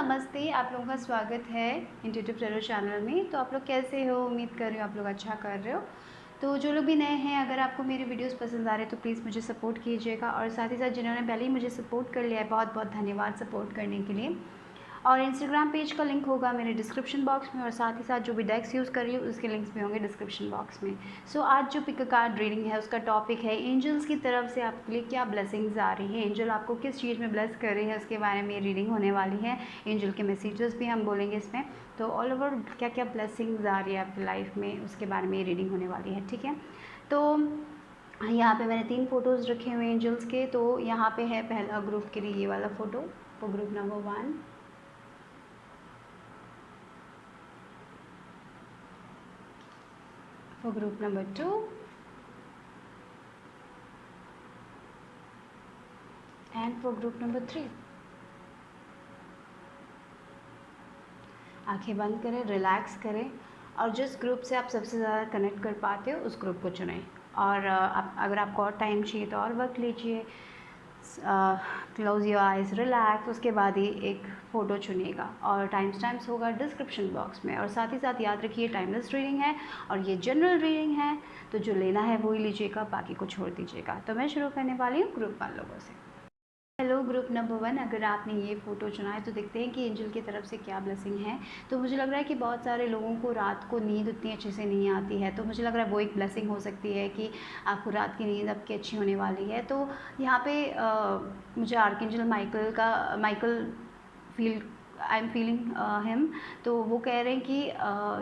नमस्ते, आप लोगों का स्वागत है इंट्यूटिव टैरो चैनल में। तो आप लोग कैसे हो? उम्मीद कर रही हूँ आप लोग अच्छा कर रहे हो। तो जो लोग भी नए हैं, अगर आपको मेरे वीडियोस पसंद आ रहे हैं तो प्लीज़ मुझे सपोर्ट कीजिएगा, और साथ ही साथ जिन्होंने पहले ही मुझे सपोर्ट कर लिया है, बहुत बहुत धन्यवाद सपोर्ट करने के लिए। और इंस्टाग्राम पेज का लिंक होगा मेरे डिस्क्रिप्शन बॉक्स में, और साथ ही साथ जो भी डेक्स यूज़ कर रही हूँ उसके लिंक्स भी होंगे डिस्क्रिप्शन बॉक्स में। सो आज जो पिक अ कार्ड रीडिंग है उसका टॉपिक है एंजल्स की तरफ से आपके लिए क्या ब्लेसिंग्स आ रही है, एंजल आपको किस चीज़ में ब्लेस कर रही है उसके बारे में रीडिंग होने वाली है। एंजल के मैसेजेस भी हम बोलेंगे इसमें। तो ऑल ओवर क्या क्या ब्लेसिंग्स आ रही है आपकी लाइफ में उसके बारे में रीडिंग होने वाली है, ठीक है। तो यहाँ पे मैंने 3 फ़ोटोज़ रखे हुए हैं एंजल्स के। तो यहाँ पे है पहला ग्रुप के लिए ये वाला फ़ोटो, वो group number 1, for group number 2 and for group number 3। आंखें बंद करें, रिलैक्स करें, और जिस ग्रुप से आप सबसे ज़्यादा कनेक्ट कर पाते हो उस ग्रुप को चुनें। और अगर आपको और टाइम चाहिए तो और वक्त लीजिए। क्लोज योर आइज़, रिलैक्स, उसके बाद ही एक फ़ोटो चुनिएगा, और टाइम स्टैम्प्स होगा डिस्क्रिप्शन बॉक्स में। और साथ ही साथ याद रखिए टाइमलेस रीडिंग है और ये जनरल रीडिंग है, तो जो लेना है वो ही लीजिएगा, बाकी को छोड़ दीजिएगा। तो मैं शुरू करने वाली हूँ ग्रुप 1 लोगों से। हेलो ग्रुप नंबर 1, अगर आपने ये फ़ोटो चुना है तो देखते हैं कि एंजल की तरफ से क्या ब्लेसिंग है। तो मुझे लग रहा है कि बहुत सारे लोगों को रात को नींद उतनी अच्छे से नहीं आती है, तो मुझे लग रहा है वो एक ब्लेसिंग हो सकती है कि आपको रात की नींद आपकी अच्छी होने वाली है। तो यहाँ पे मुझे archangel Michael feel I am feeling him. तो वो कह रहे हैं कि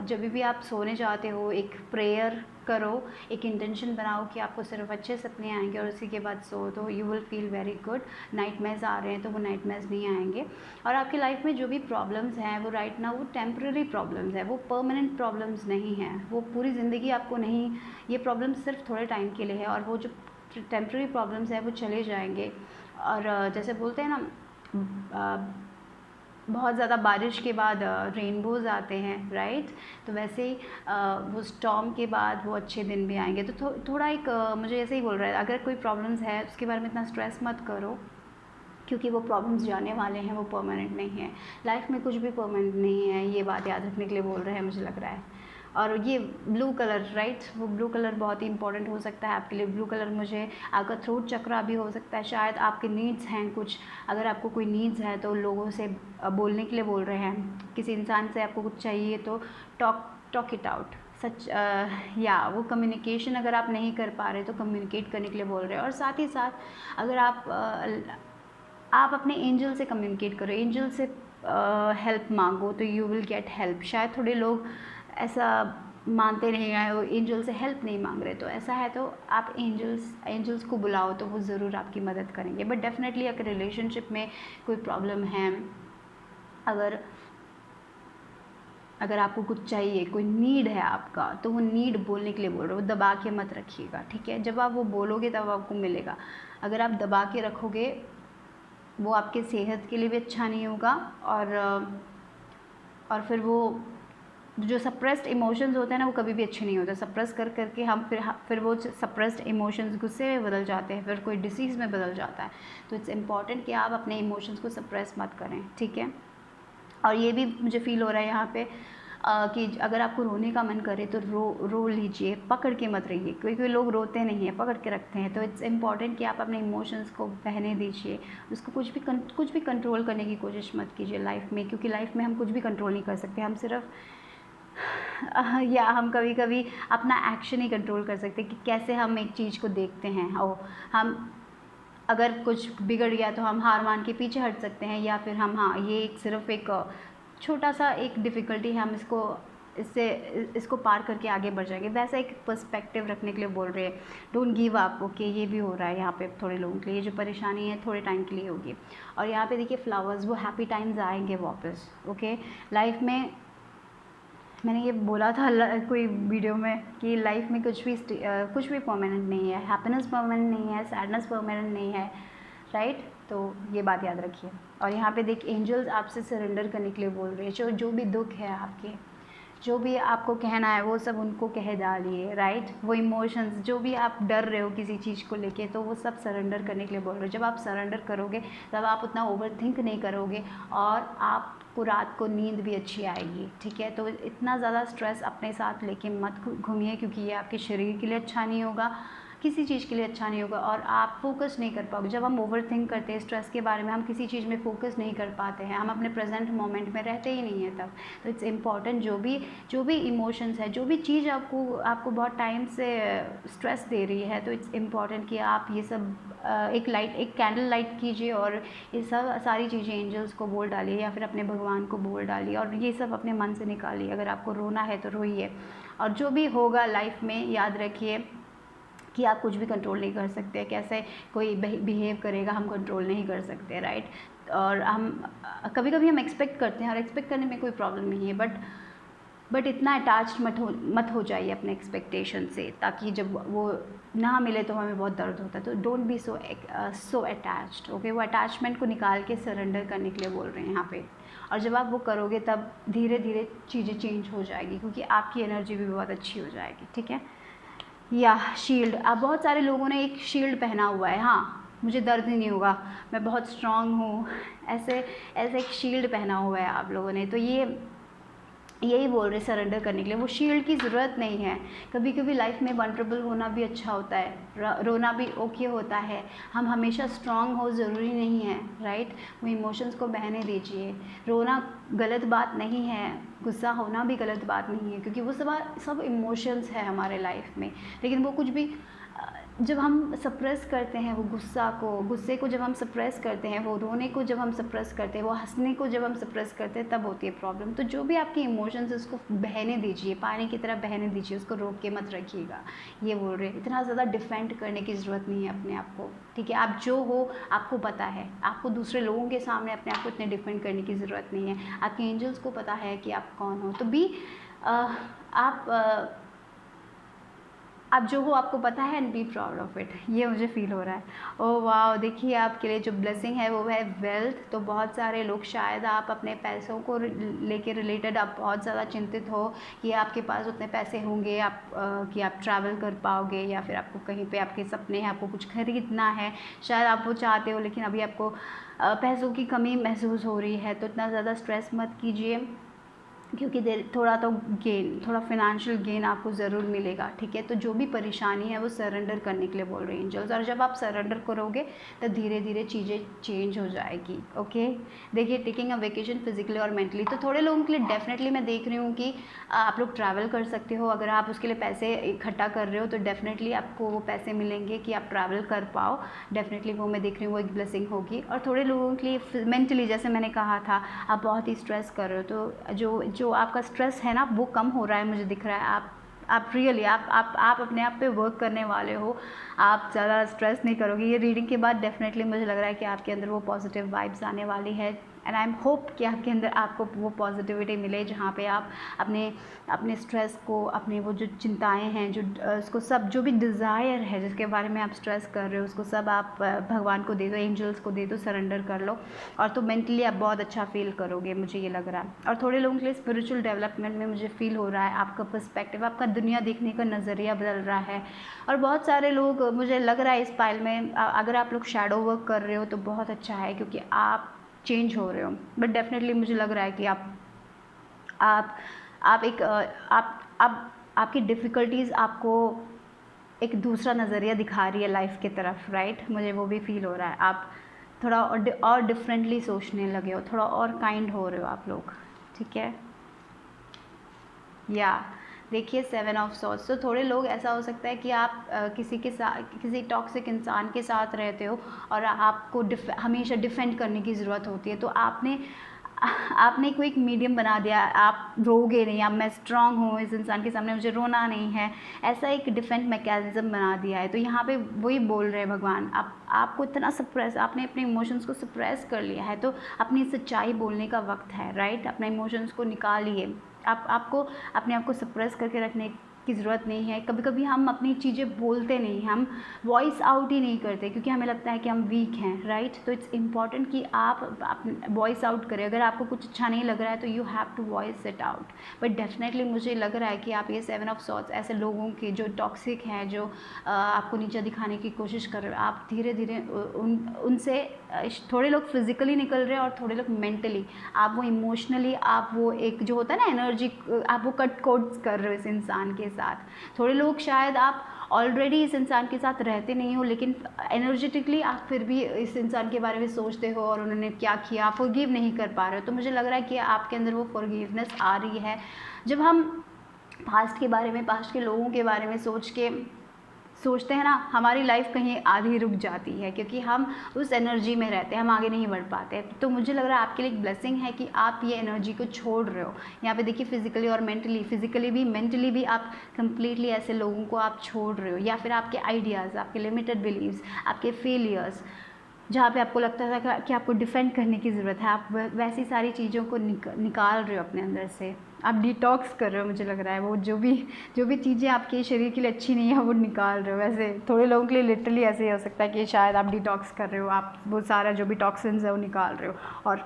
जब भी आप सोने जाते हो एक प्रेयर करो, एक इंटेंशन बनाओ कि आपको सिर्फ अच्छे सपने आएंगे, और उसी के बाद सो तो you will feel very good. Nightmares आ रहे हैं तो वो नाइटमेयर्स नहीं आएंगे। और आपकी लाइफ में जो भी प्रॉब्लम्स हैं वो राइट ना वो टेम्प्रेरी प्रॉब्लम्स है, वो परमानेंट प्रॉब्लम्स नहीं हैं, वो पूरी ज़िंदगी आपको नहीं, ये प्रॉब्लम्स सिर्फ थोड़े टाइम के लिए है, और वो जो टेम्प्रेरी प्रॉब्लम्स हैं वो चले जाएंगे। और जैसे बोलते हैं ना, बहुत ज़्यादा बारिश के बाद रेनबोज़ आते हैं, राइट। तो वैसे ही वो स्टॉर्म के बाद वो अच्छे दिन भी आएंगे। तो थोड़ा एक मुझे ऐसे ही बोल रहा है, अगर कोई प्रॉब्लम्स है उसके बारे में इतना स्ट्रेस मत करो, क्योंकि वो प्रॉब्लम्स जाने वाले हैं, वो परमानेंट नहीं है। लाइफ में कुछ भी परमानेंट नहीं है, ये बात याद रखने के लिए बोल रहे हैं मुझे लग रहा है। और ये ब्लू कलर, राइट, वो ब्लू कलर बहुत ही इंपॉर्टेंट हो सकता है आपके लिए। ब्लू कलर मुझे आपका थ्रोट चक्रा भी हो सकता है, शायद आपके नीड्स हैं कुछ, अगर आपको कोई नीड्स है तो लोगों से बोलने के लिए बोल रहे हैं। किसी इंसान से आपको कुछ चाहिए तो टॉक इट आउट, सच या वो कम्युनिकेशन अगर आप नहीं कर पा रहे तो कम्युनिकेट करने के लिए बोल रहे हैं। और साथ ही साथ अगर आप अपने एंजल से कम्युनिकेट करो, एंजल से हेल्प मांगो तो यू विल गेट हेल्प। शायद थोड़े लोग ऐसा मानते नहीं हैं, वो एंजल से हेल्प नहीं मांग रहे, तो ऐसा है तो आप एंजल्स को बुलाओ तो वो ज़रूर आपकी मदद करेंगे। बट डेफिनेटली अगर रिलेशनशिप में कोई प्रॉब्लम है, अगर आपको कुछ चाहिए, कोई नीड है आपका, तो वो नीड बोलने के लिए बोल रहे हो, दबा के मत रखिएगा, ठीक है। जब आप वो बोलोगे तब आपको मिलेगा। अगर आप दबा के रखोगे वो आपके सेहत के लिए भी अच्छा नहीं होगा, और फिर वो जो सप्रेस्ड इमोशंस होते हैं ना वो कभी भी अच्छे नहीं होते। सप्रेस कर करके हम फिर वो सप्रेस्ड इमोशंस गुस्से में बदल जाते हैं, फिर कोई डिसीज़ में बदल जाता है। तो इट्स इम्पॉर्टेंट कि आप अपने इमोशंस को सप्रेस मत करें, ठीक है। और ये भी मुझे फील हो रहा है यहाँ पे कि अगर आपको रोने का मन करे तो रो लीजिए, पकड़ के मत रहिए। कोई लोग रोते नहीं हैं, पकड़ के रखते हैं। तो इट्स इम्पॉर्टेंट कि आप अपने इमोशंस को बहने दीजिए, उसको कुछ भी कंट्रोल करने की कोशिश मत कीजिए लाइफ में, क्योंकि लाइफ में हम कुछ भी कंट्रोल नहीं कर सकते। हम सिर्फ या हम कभी कभी अपना एक्शन ही कंट्रोल कर सकते कि कैसे हम एक चीज़ को देखते हैं। और हम अगर कुछ बिगड़ गया तो हम हार मान के पीछे हट सकते हैं, या फिर हम हाँ ये सिर्फ एक छोटा सा एक डिफ़िकल्टी है, हम इसको पार करके आगे बढ़ जाएंगे। वैसा एक पर्सपेक्टिव रखने के लिए बोल रहे हैं। Don't give up, okay. ये भी हो रहा है यहाँ पे थोड़े लोगों के लिए, ये जो परेशानी है थोड़े टाइम के लिए होगी। और यहाँ पे देखिए फ्लावर्स, वो हैप्पी टाइम्स आएंगे वापस, ओके। लाइफ में मैंने ये बोला था कोई वीडियो में कि लाइफ में कुछ भी परमानेंट नहीं है। हैप्पीनेस परमानेंट नहीं है, सैडनेस परमानेंट नहीं है, राइट। तो ये बात याद रखिए। और यहाँ पे देखिए एंजल्स आपसे सरेंडर करने के लिए बोल रहे हैं, जो भी दुख है आपके, जो भी आपको कहना है वो सब उनको कह डालिए, राइट। वो इमोशंस जो भी आप डर रहे हो किसी चीज़ को लेके, तो वो सब सरेंडर करने के लिए बोल रहे हो। जब आप सरेंडर करोगे तब आप उतना ओवर थिंक नहीं करोगे और आपको रात को नींद भी अच्छी आएगी, ठीक है। तो इतना ज़्यादा स्ट्रेस अपने साथ लेके मत घूमिए, क्योंकि ये आपके शरीर के लिए अच्छा नहीं होगा, किसी चीज़ के लिए अच्छा नहीं होगा और आप फोकस नहीं कर पाओगे। जब हम ओवर थिंक करते हैं स्ट्रेस के बारे में, हम किसी चीज़ में फोकस नहीं कर पाते हैं, हम अपने प्रेजेंट मोमेंट में रहते ही नहीं हैं तब। तो इट्स इम्पॉर्टेंट जो भी इमोशंस है, जो भी चीज़ आपको बहुत टाइम से स्ट्रेस दे रही है, तो इट्स इम्पॉर्टेंट कि आप ये सब एक कैंडल लाइट कीजिए और ये सब सारी चीज़ें एंजल्स को बोल डालिए या फिर अपने भगवान को बोल डालिए और ये सब अपने मन से निकालिए। अगर आपको रोना है तो रोइए, और जो भी होगा लाइफ में याद रखिए कि आप कुछ भी कंट्रोल नहीं कर सकते। कैसे कोई बिहेव करेगा हम कंट्रोल नहीं कर सकते, राइट। और हम कभी कभी हम एक्सपेक्ट करते हैं और एक्सपेक्ट करने में कोई प्रॉब्लम नहीं है, बट इतना अटैच्ड मत हो जाइए अपने एक्सपेक्टेशन से, ताकि जब वो ना मिले तो हमें बहुत दर्द होता है। तो don't be so attached, okay. वो अटैचमेंट को निकाल के सरेंडर करने के लिए बोल रहे हैं यहाँ पे। और जब आप वो करोगे तब धीरे धीरे चीज़ें चेंज हो जाएगी, क्योंकि आपकी एनर्जी भी बहुत अच्छी हो जाएगी, ठीक है। या शील्ड, अब बहुत सारे लोगों ने एक शील्ड पहना हुआ है, हाँ मुझे दर्द ही नहीं होगा, मैं बहुत स्ट्रांग हूँ, ऐसे एक शील्ड पहना हुआ है आप लोगों ने। तो यही बोल रहे सरेंडर करने के लिए। वो शील्ड की ज़रूरत नहीं है। कभी कभी लाइफ में वनरेबल होना भी अच्छा होता है, रोना भी ओके होता है। हम हमेशा स्ट्रांग हो ज़रूरी नहीं है, राइट। वो इमोशंस को बहने दीजिए। रोना गलत बात नहीं है, गुस्सा होना भी गलत बात नहीं है, क्योंकि वो सब इमोशंस है हमारे लाइफ में। लेकिन वो कुछ भी जब हम सप्रेस करते हैं वो गुस्से को जब हम सप्रेस करते हैं, वो रोने को जब हम सप्रेस करते हैं, वो हंसने को जब हम सप्रेस करते हैं, तब होती है प्रॉब्लम। तो जो भी आपके इमोशंस उसको बहने दीजिए, पानी की तरह बहने दीजिए, उसको रोक के मत रखिएगा। ये बोल रहे हैं। इतना ज़्यादा डिफेंड करने की ज़रूरत नहीं है अपने आप को, ठीक है। आप जो हो आपको पता है, आपको दूसरे लोगों के सामने अपने आप को इतने डिफेंड करने की ज़रूरत नहीं है। आपके एंजल्स को पता है कि आप कौन हो। तो आप जो हो आपको पता है, and be proud of it. ये मुझे फील हो रहा है। ओह वाह, देखिए आपके लिए जो ब्लेसिंग है वो है वेल्थ। तो बहुत सारे लोग, शायद आप अपने पैसों को लेके रिलेटेड आप बहुत ज़्यादा चिंतित हो कि आपके पास उतने पैसे होंगे कि आप ट्रैवल कर पाओगे, या फिर आपको कहीं पे आपके सपने हैं, आपको कुछ खरीदना है, शायद आप वो चाहते हो, लेकिन अभी आपको पैसों की कमी महसूस हो रही है। तो इतना ज़्यादा स्ट्रेस मत कीजिए, क्योंकि थोड़ा फाइनेंशियल गेन आपको ज़रूर मिलेगा, ठीक है। तो जो भी परेशानी है वो सरेंडर करने के लिए बोल रहे हैं एंजल्स। और जब आप सरेंडर करोगे तो धीरे धीरे चीज़ें चेंज हो जाएगी, ओके। देखिए, टेकिंग अ वेकेशन फिजिकली और मेंटली, तो थोड़े लोगों के लिए डेफिनेटली मैं देख रही हूँ कि आप लोग ट्रैवल कर सकते हो। अगर आप उसके लिए पैसे इकट्ठा कर रहे हो तो डेफिनेटली आपको वो पैसे मिलेंगे कि आप ट्रैवल कर पाओ। डेफिनेटली वो मैं देख रही हूँ, वो एक ब्लेसिंग होगी। और थोड़े लोगों के लिए मेंटली, जैसे मैंने कहा था, आप बहुत ही स्ट्रेस कर रहे हो, तो जो आपका स्ट्रेस है ना वो कम हो रहा है, मुझे दिख रहा है। आप रियली आप अपने आप पे वर्क करने वाले हो, आप ज़्यादा स्ट्रेस नहीं करोगे। ये रीडिंग के बाद डेफिनेटली मुझे लग रहा है कि आपके अंदर वो पॉजिटिव वाइब्स आने वाली है, एंड आई एम होप कि आपके अंदर आपको वो पॉजिटिविटी मिले, जहाँ पे आप अपने स्ट्रेस को, अपने वो जो चिंताएं हैं, उसको सब, जो भी डिज़ायर है जिसके बारे में आप स्ट्रेस कर रहे हो, उसको सब आप भगवान को दे दो, एंजल्स को दे दो, सरेंडर कर लो। और तो मेंटली आप बहुत अच्छा फील करोगे, मुझे ये लग रहा है। और थोड़े लोगों के लिए स्पिरिचुअल डेवलपमेंट में मुझे फील हो रहा है, आपका पर्सपेक्टिव, आपका दुनिया देखने का नज़रिया बदल रहा है। और बहुत सारे लोग, मुझे लग रहा है इस पाइल में, अगर आप लोग शैडो वर्क कर रहे हो तो बहुत अच्छा है, क्योंकि आप चेंज हो रहे हो। बट डेफिनेटली मुझे लग रहा है कि आप एक आपकी डिफ़िकल्टीज़ आपको एक दूसरा नज़रिया दिखा रही है लाइफ की तरफ, राइट। मुझे वो भी फील हो रहा है। आप थोड़ा और डिफरेंटली सोचने लगे हो, थोड़ा और काइंड हो रहे हो आप लोग, ठीक है। या देखिए, 7 ऑफ सॉर्ड्स, तो थोड़े लोग, ऐसा हो सकता है कि आप किसी टॉक्सिक इंसान के साथ रहते हो और आपको हमेशा डिफेंड करने की ज़रूरत होती है। तो आपने कोई एक मीडियम बना दिया, आप रोगे नहीं, अब मैं स्ट्रांग हूँ, इस इंसान के सामने मुझे रोना नहीं है, ऐसा एक डिफेंस मैकेनिज्म बना दिया है। तो यहाँ पे वही बोल रहे हैं भगवान, आपको इतना सप्रेस, आपने अपने इमोशंस को सप्रेस कर लिया है, तो अपनी सच्चाई बोलने का वक्त है, राइट। अपने इमोशंस को निकालिए। आपको अपने आप को सप्रेस करके रखने की ज़रूरत नहीं है। कभी कभी हम अपनी चीज़ें बोलते नहीं, हम वॉइस आउट ही नहीं करते क्योंकि हमें लगता है कि हम वीक हैं, राइट। तो इट्स इम्पॉर्टेंट कि आप वॉइस आउट करें। अगर आपको कुछ अच्छा नहीं लग रहा है तो you have to voice it out. But definitely मुझे लग रहा है कि आप ये 7 ऑफ सॉर्ट्स ऐसे लोगों के जो टॉक्सिक हैं, जो आपको नीचा दिखाने की कोशिश कर रहे हो, आप धीरे धीरे उनसे थोड़े लोग फिजिकली निकल रहे हैं और थोड़े लोग मेंटली, आप वो इमोशनली, आप वो एक जो होता है ना एनर्जी, आप वो कट कोड्स कर रहे हो इस इंसान के साथ। थोड़े लोग शायद आप ऑलरेडी इस इंसान के साथ रहते नहीं हो, लेकिन एनर्जेटिकली आप फिर भी इस इंसान के बारे में सोचते हो और उन्होंने क्या किया, आप फॉरगिव नहीं कर पा रहे हो। तो मुझे लग रहा है कि आपके अंदर वो फॉरगिवनेस आ रही है। जब हम पास्ट के बारे में, पास्ट के लोगों के बारे में सोचते हैं ना, हमारी लाइफ कहीं आधी रुक जाती है क्योंकि हम उस एनर्जी में रहते हैं, हम आगे नहीं बढ़ पाते। तो मुझे लग रहा है आपके लिए एक ब्लेसिंग है कि आप ये एनर्जी को छोड़ रहे हो। यहाँ पे देखिए फिजिकली और फिजिकली भी, मेंटली भी आप कंप्लीटली ऐसे लोगों को आप छोड़ रहे हो, या फिर आपके आइडियाज़, आपके लिमिटेड बिलीव्स, आपके फेलियर्स, जहाँ पे आपको लगता था कि आपको डिफेंड करने की ज़रूरत है, आप वैसी सारी चीज़ों को निकाल रहे हो अपने अंदर से। आप डिटॉक्स कर रहे हो, मुझे लग रहा है वो जो भी चीज़ें आपके शरीर के लिए अच्छी नहीं है वो निकाल रहे हो। वैसे थोड़े लोगों के लिए लिटरली ऐसे ही हो सकता है कि शायद आप डिटॉक्स कर रहे हो, आप वो सारा जो भी टॉक्सिन्स है वो निकाल रहे हो। और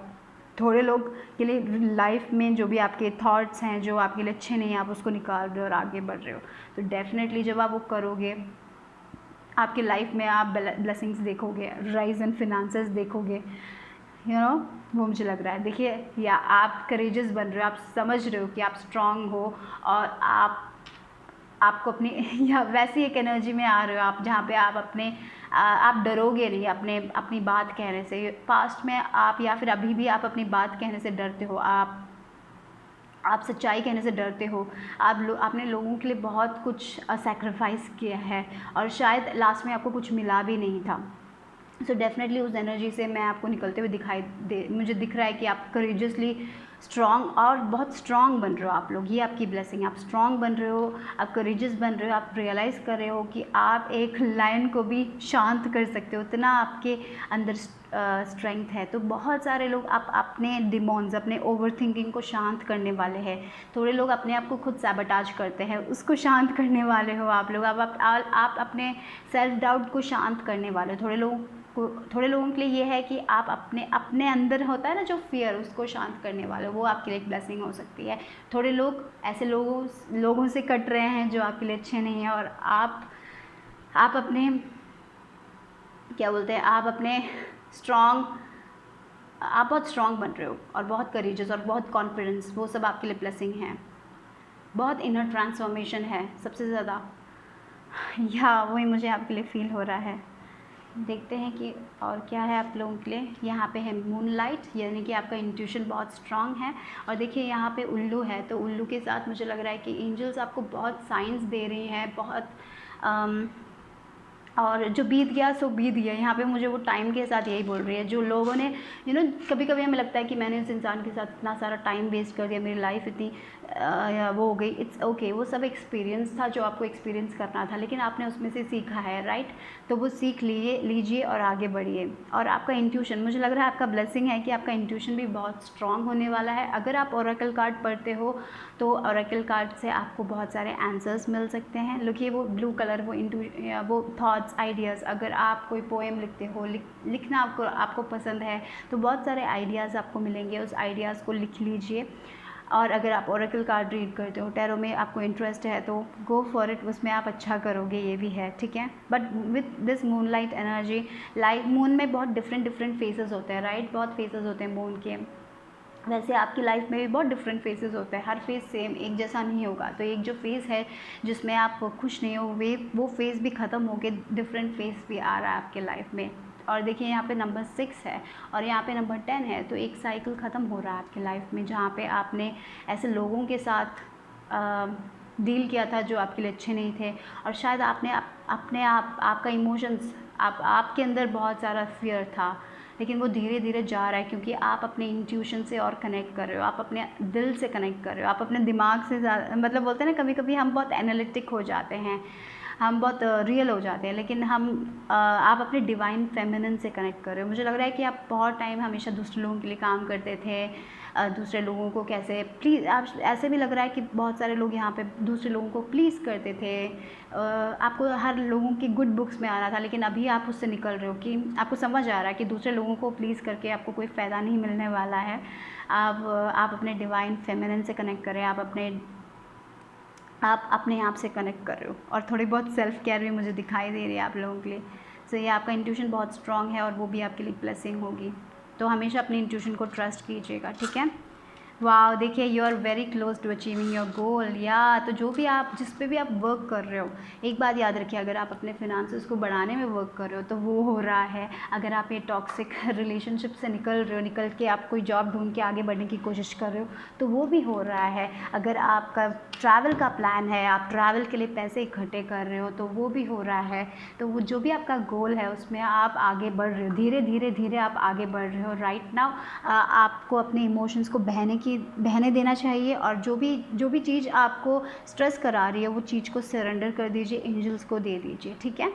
थोड़े लोग के लिए लाइफ में जो भी आपके थॉट्स हैं जो आपके लिए अच्छे नहीं हैं, आप उसको निकाल रहे हो और आगे बढ़ रहे हो। तो डेफिनेटली जब आप वो करोगे, आपकी लाइफ में आप ब्लेसिंग्स देखोगे, राइज इन फिनेंसेस देखोगे, यू नो, वो मुझे लग रहा है। देखिए, या आप करेजियस बन रहे हो, आप समझ रहे हो कि आप स्ट्रांग हो और आपको अपनी या वैसी एक एनर्जी में आ रहे हो आप जहाँ पे आप आप डरोगे नहीं अपनी बात कहने से। पास्ट में आप या फिर अभी भी आप अपनी बात कहने से डरते हो, आप सच्चाई कहने से डरते हो, आपने लोगों के लिए बहुत कुछ सैक्रिफाइस किया है और शायद लास्ट में आपको कुछ मिला भी नहीं था। सो डेफिनेटली उस एनर्जी से मैं आपको निकलते हुए मुझे दिख रहा है कि आप करेजियसली स्ट्रॉन्ग और बहुत स्ट्रॉन्ग बन रहे हो आप लोग। ये आपकी ब्लेसिंग, आप स्ट्रॉन्ग बन रहे हो, आप करेजियस बन रहे हो, आप रियलाइज़ कर रहे हो कि आप एक लायन को भी शांत कर सकते हो, इतना आपके अंदर स्ट्रेंथ है। तो बहुत सारे लोग आप अपने डिमॉन्स, अपने ओवर थिंकिंग को शांत करने वाले हैं। थोड़े लोग अपने आप को खुद सैबोटाज करते हैं, उसको शांत करने वाले हो आप लोग। आप अपने सेल्फ डाउट को शांत करने वाले हो। थोड़े लोगों के लिए ये है कि आप अपने अंदर होता है ना जो फियर, उसको शांत करने वाले, वो आपके लिए एक ब्लेसिंग हो सकती है। थोड़े लोग ऐसे लोगों से कट रहे हैं जो आपके लिए अच्छे नहीं हैं और आप अपने क्या बोलते हैं, आप बहुत स्ट्रॉन्ग बन रहे हो और बहुत करेजियस और बहुत कॉन्फिडेंस, वो सब आपके लिए ब्लेसिंग है। बहुत इनर ट्रांसफॉर्मेशन है सबसे ज़्यादा, या वही मुझे आपके लिए फील हो रहा है। देखते हैं कि और क्या है आप लोगों के लिए। यहाँ पे है मूनलाइट, यानी कि आपका इंट्यूशन बहुत स्ट्रांग है। और देखिए यहाँ पे उल्लू है, तो उल्लू के साथ मुझे लग रहा है कि एंजल्स आपको बहुत साइंस दे रही हैं, बहुत और जो बीत गया सो बीत गया। यहाँ पे मुझे वो टाइम के साथ यही बोल रही है। जो लोगों ने कभी कभी हमें लगता है कि मैंने उस इंसान के साथ इतना सारा टाइम वेस्ट कर दिया, मेरी लाइफ इतनी वो हो गई। इट्स ओके, वो सब एक्सपीरियंस था जो आपको एक्सपीरियंस करना था, लेकिन आपने उसमें से सीखा है, राइट। तो वो सीख लीजिए और आगे बढ़िए। और आपका इंट्यूशन, मुझे लग रहा है आपका ब्लेसिंग है कि आपका इंट्यूशन भी बहुत स्ट्रांग होने वाला है। अगर आप ओरेकल कार्ड पढ़ते हो तो ओरेकल कार्ड से आपको बहुत सारे आंसर्स मिल सकते हैं। लुकिए वो ब्लू कलर, वो थॉट्स, आइडियाज़, अगर आप कोई पोएम लिखते हो, लिखना आपको पसंद है तो बहुत सारे आइडियाज़ आपको मिलेंगे, उस आइडियाज़ को लिख लीजिए। और अगर आप ओरेकल कार्ड रीड करते हो, टैरो में आपको इंटरेस्ट है तो गो फॉर इट, उसमें आप अच्छा करोगे, ये भी है, ठीक है। But with this moonlight energy, moon में बहुत डिफरेंट फेसेस होते हैं, राइट। बहुत फेसेस होते हैं मून के। वैसे आपकी लाइफ में भी बहुत डिफरेंट फेसेस होते हैं, हर फेस सेम एक जैसा नहीं होगा। तो एक जो फेस है जिसमें आप खुश नहीं हो, वो फेस भी ख़त्म होके डिफरेंट फेस भी आ रहा है आपके लाइफ में। और देखिए यहाँ पे नंबर 6 है और यहाँ पे नंबर 10 है, तो एक साइकिल ख़त्म हो रहा है आपकी लाइफ में जहाँ पे आपने ऐसे लोगों के साथ डील किया था जो आपके लिए अच्छे नहीं थे। और शायद आपने आपका इमोशंस, आपके अंदर बहुत सारा फियर था, लेकिन वो धीरे धीरे जा रहा है क्योंकि आप अपने इंट्यूशन से और कनेक्ट कर रहे हो, आप अपने दिल से कनेक्ट कर रहे हो, आप अपने दिमाग से ज़्यादा, मतलब बोलते हैं ना कभी कभी हम बहुत एनालिटिक हो जाते हैं, हम बहुत रियल हो जाते हैं, लेकिन आप अपने डिवाइन फेमिनिन से कनेक्ट कर रहे हो। मुझे लग रहा है कि आप बहुत टाइम हमेशा दूसरे लोगों के लिए काम करते थे, दूसरे लोगों को कैसे प्लीज़, आप ऐसे भी लग रहा है कि बहुत सारे लोग यहाँ पे दूसरे लोगों को प्लीज़ करते थे, आपको हर लोगों की गुड बुक्स में आना था, लेकिन अभी आप उससे निकल रहे हो कि आपको समझ आ रहा है कि दूसरे लोगों को प्लीज़ करके आपको कोई फ़ायदा नहीं मिलने वाला है। आप अपने डिवाइन फेमिनिन से कनेक्ट करें, आप अपने आप से कनेक्ट कर रहे हो, और थोड़ी बहुत सेल्फ केयर भी मुझे दिखाई दे रही है आप लोगों के लिए। सो ये आपका इंट्यूशन बहुत स्ट्रांग है, और वो भी आपके लिए ब्लेसिंग होगी। तो हमेशा अपने इंट्यूशन को ट्रस्ट कीजिएगा, ठीक है। वाह, देखिए you are very close to achieving your goal. या तो जो भी आप जिस पे भी आप वर्क कर रहे हो, एक बात याद रखिए, अगर आप अपने फिनांसेस को बढ़ाने में वर्क कर रहे हो तो वो हो रहा है। अगर आप ये टॉक्सिक रिलेशनशिप से निकल रहे हो, निकल के आप कोई जॉब ढूंढ के आगे बढ़ने की कोशिश कर रहे हो, तो वो भी हो रहा है। अगर आपका ट्रैवल का प्लान है, आप ट्रैवल के लिए पैसे इकट्ठे कर रहे हो, तो वो भी हो रहा है। तो वो जो भी आपका गोल है उसमें आप आगे बढ़ रहे हो, धीरे धीरे धीरे आप आगे बढ़ रहे हो। राइट नाउ आपको अपने इमोशंस को बहने देना चाहिए, और जो भी चीज़ आपको स्ट्रेस करा रही है वो चीज़ को सरेंडर कर दीजिए, एंजल्स को दे दीजिए, ठीक है।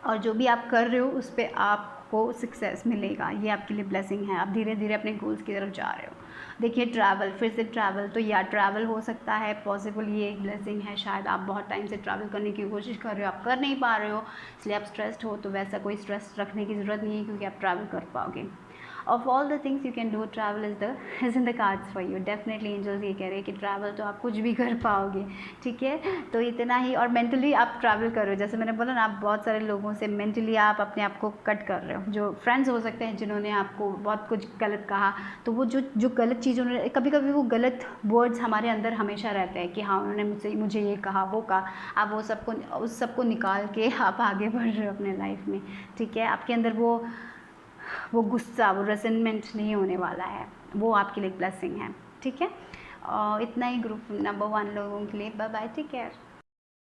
और जो भी आप कर रहे हो उस पर आपको सक्सेस मिलेगा, ये आपके लिए ब्लेसिंग है। आप धीरे धीरे अपने गोल्स की तरफ जा रहे हो। देखिए ट्रैवल, फिर से ट्रैवल, तो या ट्रैवल हो सकता है पॉसिबल, ये एक ब्लेसिंग है। शायद आप बहुत टाइम से ट्रैवल करने की कोशिश कर रहे हो, आप कर नहीं पा रहे हो, इसलिए आप स्ट्रेस्ड हो। तो वैसा कोई स्ट्रेस रखने की ज़रूरत नहीं है, क्योंकि आप ट्रैवल कर पाओगे। Of all the things you can do, travel is in the cards for you. Definitely angels ये कह रहे हैं कि ट्रैवल तो आप कुछ भी कर पाओगे, ठीक है। तो इतना ही, और मेंटली आप ट्रैवल कर रहे हो, जैसे मैंने बोला ना, आप बहुत सारे लोगों से मेंटली आप अपने आप को कट कर रहे हो। जो फ्रेंड्स हो सकते हैं जिन्होंने आपको बहुत कुछ गलत कहा, तो वो जो गलत चीज़ उन्होंने, कभी कभी वो गलत वर्ड्स हमारे अंदर हमेशा रहते हैं कि हाँ उन्होंने मुझे ये कहा, वो कहा। आप वो उस सबको निकाल के आप आगे बढ़ रहे हो अपने लाइफ में, ठीक है। आपके अंदर वो गुस्सा, वो रेसेंटमेंट नहीं होने वाला है, वो आपके लिए ब्लेसिंग है, ठीक है। और इतना ही ग्रुप नंबर 1 लोगों के लिए। Bye bye, take care.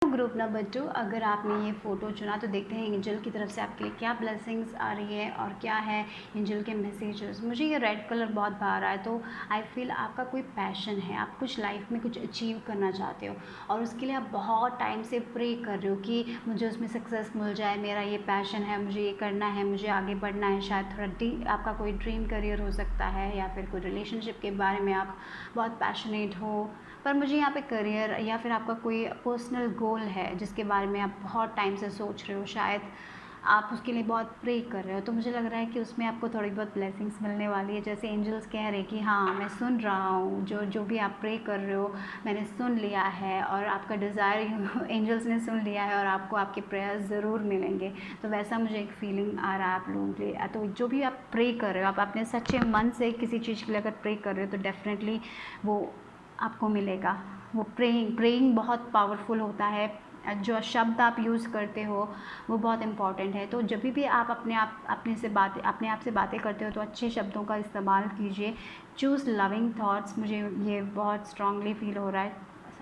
Group number 2, अगर आपने ये फ़ोटो चुना तो देखते हैं एंजल की तरफ से आपके लिए क्या ब्लेसिंग्स आ रही है और क्या है एंजल के मैसेजेस। मुझे ये रेड कलर बहुत बाहर आया, तो आई फील आपका कोई पैशन है, आप कुछ लाइफ में कुछ अचीव करना चाहते हो, और उसके लिए आप बहुत टाइम से प्रे कर रहे हो कि मुझे उसमें सक्सेस मिल जाए, मेरा ये पैशन है, मुझे ये करना है, मुझे आगे बढ़ना है। शायद थोड़ा आपका कोई ड्रीम करियर हो सकता है, या फिर कोई रिलेशनशिप के बारे में आप बहुत पैशनेट हो। पर मुझे यहाँ पे करियर, या फिर आपका कोई पर्सनल गोल है जिसके बारे में आप बहुत टाइम से सोच रहे हो, शायद आप उसके लिए बहुत प्रे कर रहे हो, तो मुझे लग रहा है कि उसमें आपको थोड़ी बहुत ब्लेसिंग्स मिलने वाली है। जैसे एंजल्स कह रहे हैं कि हाँ मैं सुन रहा हूँ, जो भी आप प्रे कर रहे हो मैंने सुन लिया है, और आपका डिज़ायर एंजल्स ने सुन लिया है, और आपको आपके प्रेयर्स ज़रूर मिलेंगे। तो वैसा मुझे एक फीलिंग आ रहा है आप लोगों के लिए। तो जो भी आप प्रे कर रहे हो, आप अपने सच्चे मन से किसी चीज़ के लिए अगर प्रे कर रहे हो, तो डेफिनेटली वो आपको मिलेगा। वो प्रेइंग बहुत पावरफुल होता है। जो शब्द आप यूज़ करते हो वो बहुत इम्पॉर्टेंट है। तो जब भी आप अपने आप से बातें करते हो, तो अच्छे शब्दों का इस्तेमाल कीजिए। चूज़ लविंग थॉट्स, मुझे ये बहुत स्ट्रांगली फील हो रहा है।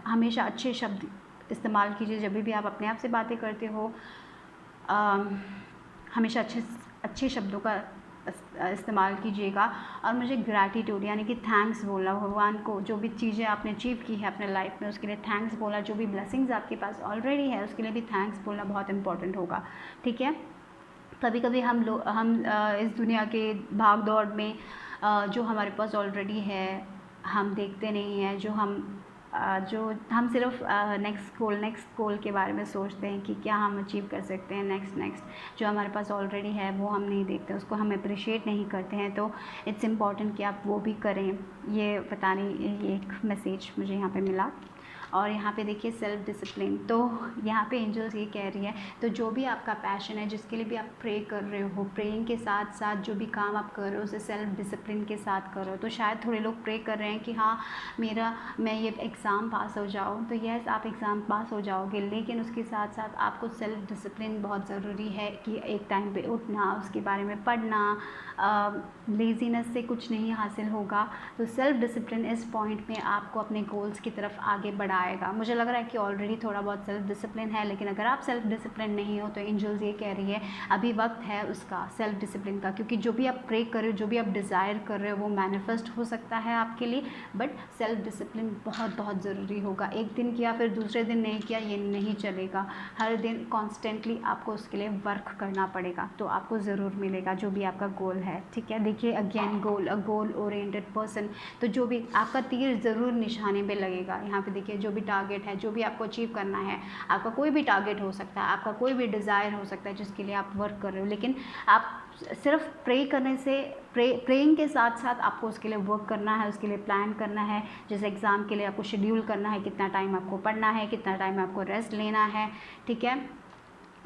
हमेशा अच्छे शब्द इस्तेमाल कीजिए जब भी आप अपने आप से बातें करते हो। हमेशा अच्छे शब्दों का इस्तेमाल कीजिएगा। और मुझे ग्रैटिट्यूड यानी कि थैंक्स बोलना भगवान को, जो भी चीज़ें आपने अचीव की है अपने लाइफ में उसके लिए थैंक्स बोलना, जो भी ब्लेसिंग्स आपके पास ऑलरेडी है उसके लिए भी थैंक्स बोलना बहुत इंपॉर्टेंट होगा, ठीक है। कभी कभी हम इस दुनिया के भाग दौड़ में जो हमारे पास ऑलरेडी है हम देखते नहीं हैं, जो हम सिर्फ नेक्स्ट गोल के बारे में सोचते हैं कि क्या हम अचीव कर सकते हैं नेक्स्ट। जो हमारे पास ऑलरेडी है वो हम नहीं देखते, उसको हम अप्रिशिएट नहीं करते हैं। तो इट्स इम्पॉर्टेंट कि आप वो भी करें। ये ये एक मैसेज मुझे यहाँ पे मिला। और यहाँ पे देखिए सेल्फ डिसिप्लिन, तो यहाँ पे एंजल्स ये कह रही है, तो जो भी आपका पैशन है, जिसके लिए भी आप प्रे कर रहे हो, प्रेइंग के साथ साथ जो भी काम आप कर रहे हो उसे सेल्फ डिसिप्लिन के साथ करो। तो शायद थोड़े लोग प्रे कर रहे हैं कि हाँ मैं ये एग्ज़ाम पास हो जाऊँ, तो यस आप एग्ज़ाम पास हो जाओगे, लेकिन उसके साथ साथ आपको सेल्फ डिसिप्लिन बहुत ज़रूरी है कि एक टाइम पे उठना, उसके बारे में पढ़ना। लेज़ीनेस से कुछ नहीं हासिल होगा। तो सेल्फ डिसिप्लिन इस पॉइंट में आपको अपने गोल्स की तरफ आगे बढ़ा आएगा। मुझे लग रहा है कि ऑलरेडी थोड़ा बहुत सेल्फ डिसिप्लिन है, लेकिन अगर आप सेल्फ डिसिप्लिन नहीं हो तो एंजल्स ये कह रही है अभी वक्त है उसका सेल्फ डिसिप्लिन का, क्योंकि जो भी आप प्रे कर रहे हो, जो भी आप डिज़ायर कर रहे हो वो मैनिफेस्ट हो सकता है आपके लिए, बट सेल्फ डिसिप्लिन बहुत बहुत ज़रूरी होगा। एक दिन किया फिर दूसरे दिन नहीं किया ये नहीं चलेगा, हर दिन कॉन्स्टेंटली आपको उसके लिए वर्क करना पड़ेगा, तो आपको ज़रूर मिलेगा जो भी आपका गोल है। ठीक है, देखिए अगेन गोल, अ गोल ओरिएंटेड पर्सन, तो जो भी आपका तीर ज़रूर निशाने पे लगेगा। यहाँ पे देखिए जो भी टारगेट है, जो भी आपको अचीव करना है, आपका कोई भी टारगेट हो सकता है, आपका कोई भी डिज़ायर हो सकता है जिसके लिए आप वर्क कर रहे हो, लेकिन आप सिर्फ प्रे करने से, प्रेइंग के साथ साथ आपको उसके लिए वर्क करना है, उसके लिए प्लान करना है। जैसे एग्ज़ाम के लिए आपको शेड्यूल करना है, कितना टाइम आपको पढ़ना है, कितना टाइम आपको रेस्ट लेना है, ठीक है,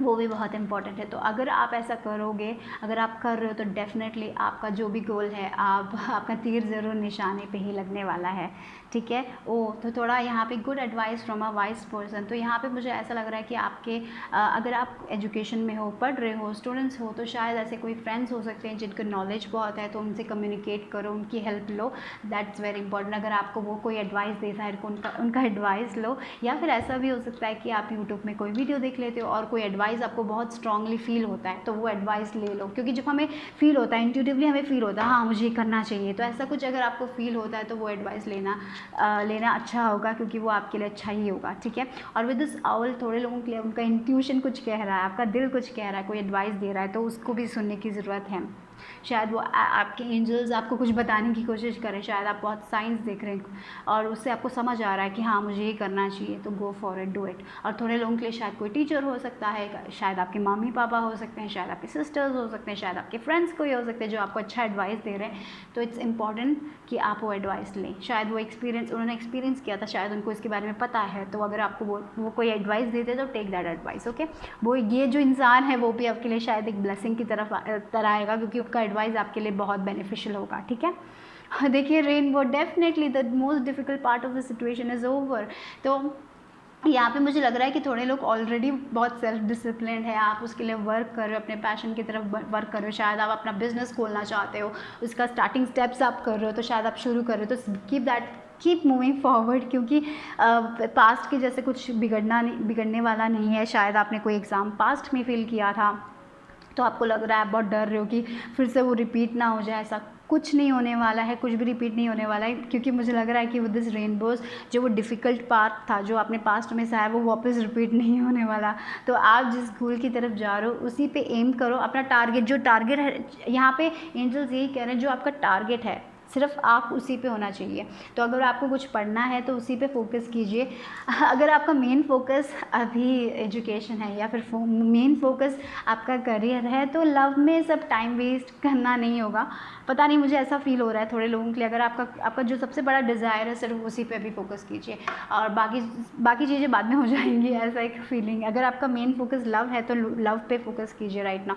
वो भी बहुत इंपॉर्टेंट है। तो अगर आप ऐसा करोगे, अगर आप कर रहे हो तो डेफिनेटली आपका जो भी गोल है आपका तीर ज़रूर निशाने पे ही लगने वाला है। ठीक है, तो थोड़ा यहाँ पे good advice from a wise person. तो यहाँ पे मुझे ऐसा लग रहा है कि आपके अगर आप एजुकेशन में हो, पढ़ रहे हो, स्टूडेंट्स हो, तो शायद ऐसे कोई फ्रेंड्स हो सकते हैं जिनको नॉलेज बहुत है, तो उनसे कम्युनिकेट करो, उनकी help low, that's very important. अगर आपको वो कोई एडवाइस देता है तो उनका एडवाइस लो। या फिर ऐसा भी हो सकता है कि आप यूट्यूब में कोई वीडियो देख लेते हो और कोई एडवाइस आपको बहुत स्ट्रांगली फील होता है, तो वो एडवाइस ले लो, क्योंकि जब हमें फील होता है, इंट्यूटिवली हमें फील होता है हाँ मुझे ये करना चाहिए, तो ऐसा कुछ अगर आपको फील होता है तो वो एडवाइस लेना अच्छा होगा, क्योंकि वो आपके लिए अच्छा ही होगा। ठीक है, और विद दिस आउल थोड़े लोगों के लिए उनका इंट्यूशन कुछ कह रहा है, आपका दिल कुछ कह रहा है, कोई एडवाइस दे रहा है, तो उसको भी सुनने की ज़रूरत है। शायद वो आपके एंजल्स आपको कुछ बताने की कोशिश करें, शायद आप बहुत साइंस देख रहे हैं और उससे आपको समझ आ रहा है कि हाँ मुझे ये करना चाहिए, तो गो फॉर इट, डू इट। और थोड़े लोगों के लिए शायद कोई टीचर हो सकता है, शायद आपके मम्मी पापा हो सकते हैं, शायद आपके सिस्टर्स हो सकते हैं, शायद आपके फ्रेंड्स कोई हो सकते हैं जो आपको अच्छा एडवाइस दे रहे हैं। तो इट्स इंपॉर्टेंट कि आप वो एडवाइस लें। शायद वो उन्होंने एक्सपीरियंस किया था, शायद उनको इसके बारे में पता है, तो अगर आपको वो कोई एडवाइस देते हैं तो टेक दैट एडवाइस। ओके, वो ये जो इंसान है वो भी आपके लिए शायद एक ब्लेसिंग की तरह आएगा, क्योंकि उसका एडवाइस आपके लिए बहुत बेनिफिशियल होगा। ठीक है, देखिए rainbow, definitely the most difficult part of the situation is over. तो यहाँ पे मुझे लग रहा है कि थोड़े लोग ऑलरेडी बहुत सेल्फ डिसिप्लिन है, आप उसके लिए वर्क कर रहे हो, अपने पैशन की तरफ वर्क कर रहे हो। शायद आप अपना बिजनेस खोलना चाहते हो, उसका स्टार्टिंग स्टेप्स आप कर रहे हो, तो शायद आप शुरू कर रहे हो, तो कीप मूविंग फॉरवर्ड, क्योंकि पास्ट के जैसे कुछ बिगड़ने वाला नहीं है। शायद आपने कोई एग्ज़ाम पास्ट में फेल किया था, तो आपको लग रहा है, आप बहुत डर रहे हो कि फिर से वो रिपीट ना हो जाए। ऐसा कुछ नहीं होने वाला है, कुछ भी रिपीट नहीं होने वाला है, क्योंकि मुझे लग रहा है कि विद दिस रेनबोज जो वो डिफ़िकल्ट पार्ट था जो आपने पास्ट में से आया, वो वापस रिपीट नहीं होने वाला। तो आप जिस गोल की तरफ जा रहे हो उसी पे एम करो, अपना टारगेट है यहाँ पे एंजल्स यही कह रहे हैं, जो आपका टारगेट है सिर्फ आप उसी पे होना चाहिए। तो अगर आपको कुछ पढ़ना है तो उसी पे फोकस कीजिए। अगर आपका मेन फोकस अभी एजुकेशन है या फिर मेन फोकस आपका करियर है, तो लव में सब टाइम वेस्ट करना नहीं होगा। पता नहीं, मुझे ऐसा फील हो रहा है थोड़े लोगों के लिए। अगर आपका जो सबसे बड़ा डिज़ायर है सिर्फ उसी पे अभी फोकस कीजिए, और बाकी चीज़ें बाद में हो जाएंगी, ऐसा एक फीलिंग। अगर आपका मेन फोकस लव है तो लव पे फोकस कीजिए राइट नाउ।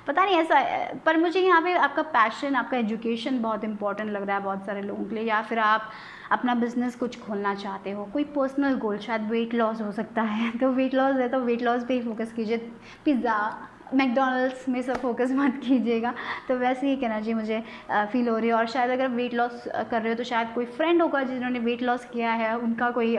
पता नहीं ऐसा, पर मुझे यहाँ पे आपका पैशन, आपका एजुकेशन बहुत इंपॉर्टेंट लग रहा है बहुत सारे लोगों के लिए। या फिर आप अपना बिजनेस कुछ खोलना चाहते हो, कोई पर्सनल गोल, शायद वेट लॉस हो सकता है, तो वेट लॉस है तो वेट लॉस पे ही फोकस कीजिए। पिज़्ज़ा, मैकडोनल्ड्स में सब फोकस मत कीजिएगा। तो वैसे ही एनर्जी मुझे फील हो रही है। और शायद अगर वेट लॉस कर रहे हो तो शायद कोई फ्रेंड होगा जिन्होंने वेट लॉस किया है, उनका कोई